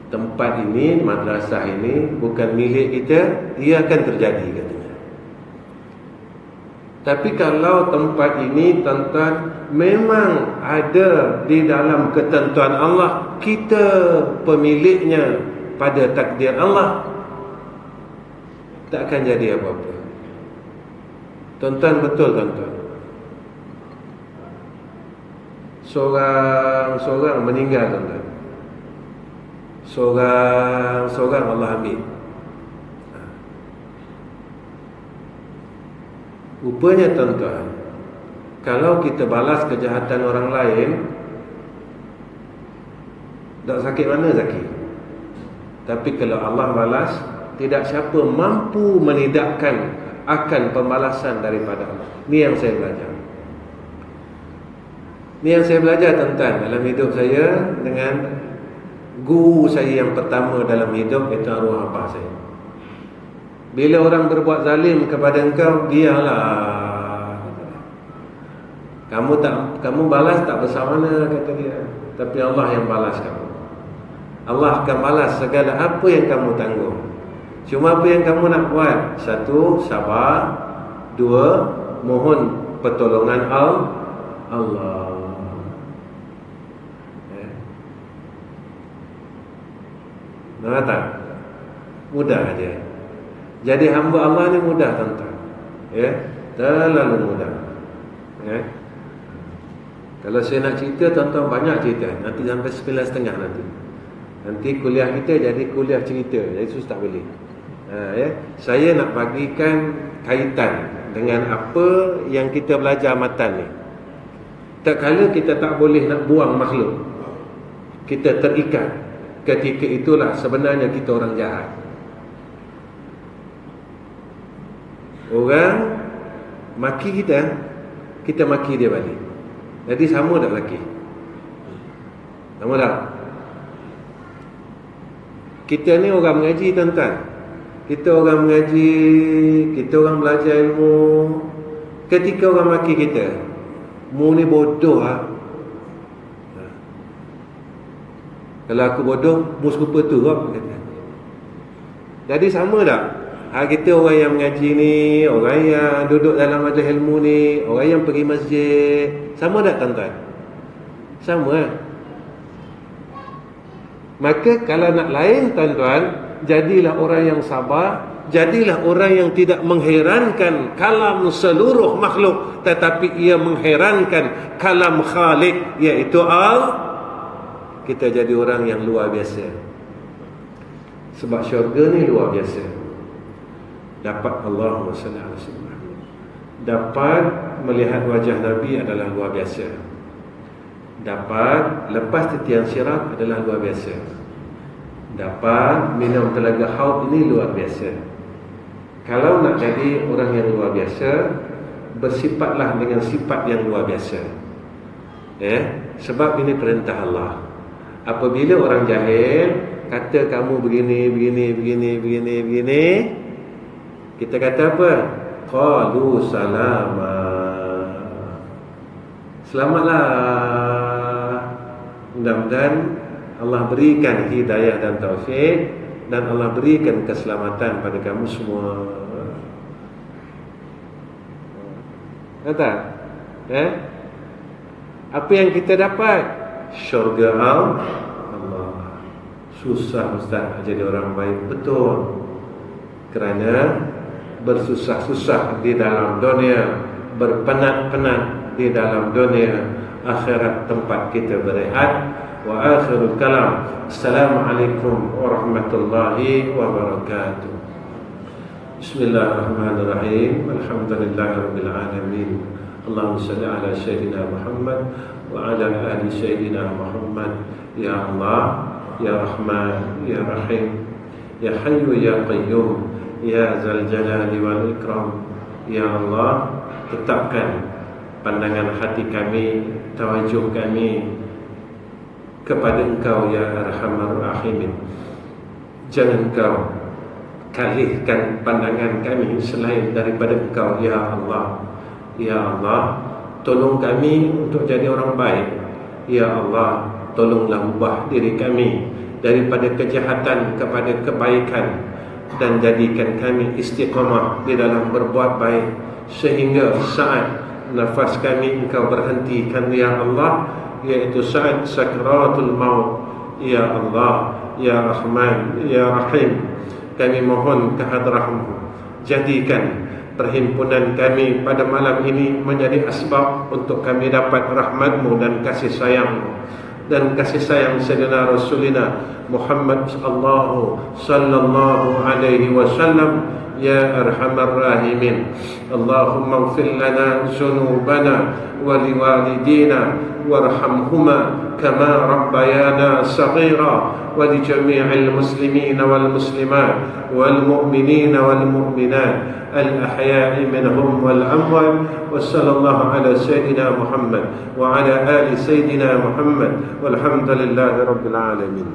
tempat ini, madrasah ini bukan milik kita, ia akan terjadi, katanya. Tapi kalau tempat ini, tuan-tuan, memang ada di dalam ketentuan Allah, kita pemiliknya pada takdir Allah, tak akan jadi apa-apa. Tuan-tuan, betul, tuan-tuan. Seorang meninggal, tuan-tuan. Seorang Allah ambil. Rupanya, tuan-tuan, kalau kita balas kejahatan orang lain, tak sakit mana sakit. Tapi kalau Allah balas, tidak siapa mampu menidakkan akan pembalasan daripada Allah. Ni yang saya belajar. Ni yang saya belajar, tuan-tuan, dalam hidup saya dengan guru saya yang pertama dalam hidup, iaitu arwah abah saya. Bila orang berbuat zalim kepada engkau, dialah. Kamu balas tak besar mana, kata dia. Tapi Allah yang balas kamu. Allah akan balas segala apa yang kamu tanggung. Cuma apa yang kamu nak buat? Satu, sabar. Dua, mohon pertolongan Allah. Nampak tak? Mudah aja. Jadi hamba Allah ni mudah, tuan-tuan. Terlalu mudah. Kalau saya nak cerita, tuan-tuan, banyak cerita. Nanti sampai 9:30 nanti. Nanti kuliah kita jadi kuliah cerita. Jadi susah tak boleh. Saya nak bagikan kaitan dengan apa yang kita belajar matan ni. Tak kala kita tak boleh nak buang makhluk, kita terikat. Ketika itulah sebenarnya kita orang jahat. Orang maki kita, kita maki dia balik. Jadi sama tak laki? Sama tak? Kita ni orang mengaji, tuan-tuan. kita orang mengaji, kita orang belajar ilmu, ketika orang maki kita, mu ni bodoh ha? Kalau aku bodoh, mu serupa tu kau kata. Jadi sama tak? Kita orang yang mengaji ni, orang yang duduk dalam majlis ilmu ni, orang yang pergi masjid, sama tak tuan-tuan? Sama lah. Maka kalau nak lain tuan-tuan, jadilah orang yang sabar, jadilah orang yang tidak mengherankan kalam seluruh makhluk, tetapi ia mengherankan kalam Khalik, iaitu Allah. Kita jadi orang yang luar biasa. Sebab syurga ni luar biasa. Dapat Allahumma salli ala sayyidina Muhammad, dapat melihat wajah Nabi adalah luar biasa. Dapat lepas titian sirat adalah luar biasa. Dapat minum telaga haud ini luar biasa. Kalau nak jadi orang yang luar biasa, bersifatlah dengan sifat yang luar biasa. Sebab ini perintah Allah. Apabila orang jahil kata kamu begini, kita kata apa? Qalu salama. Selamatlah. Mudah-mudahan Allah berikan hidayah dan taufik, dan Allah berikan keselamatan pada kamu semua. Kata, apa yang kita dapat? Syurga Allah. Susah ustaz jadi orang baik, betul. Kerana bersusah-susah di dalam dunia, berpenat-penat di dalam dunia, akhirat tempat kita berehat. Wa akhirul kalam, assalamualaikum warahmatullahi wabarakatuh. Bismillahirrahmanirrahim. Alhamdulillahirabbil alamin. Allahumma shalli ala sayyidina Muhammad wa ala ali sayyidina Muhammad. Ya Allah, ya Rahman, ya Rahim, ya Hayyu ya Qayyum, ya Zal Jalali wal Ikram. Ya Allah, tetapkan pandangan hati kami, tawajuh kami kepada Engkau ya Arhamar Rahimin. Jangan Engkau kalihkan pandangan kami selain daripada Engkau ya Allah. Ya Allah, tolong kami untuk jadi orang baik. Ya Allah, tolonglah ubah diri kami daripada kejahatan kepada kebaikan, dan jadikan kami istiqamah di dalam berbuat baik, sehingga saat nafas kami Engkau berhentikan ya Allah, iaitu saat sakratul maut. Ya Allah, ya Rahman, ya Rahim, kami mohon kehadratmu, jadikan perhimpunan kami pada malam ini menjadi asbab untuk kami dapat rahmat-Mu dan kasih sayang-Mu, dan kasih sayang Sayyidina Rasulina Muhammad sallallahu alaihi wasallam. Ya Arhamar Rahimin, Allahumma ighfir lana dzunubana wa liwalidina warhamhuma kama rabbayana saghira, wa li jami'il muslimina wal muslimat wal mu'minina wal mu'minat al-ahya'i minhum wal amwat. Wa sallallahu ala sayyidina Muhammad wa ala ali sayyidina Muhammad walhamdulillahi rabbil alamin.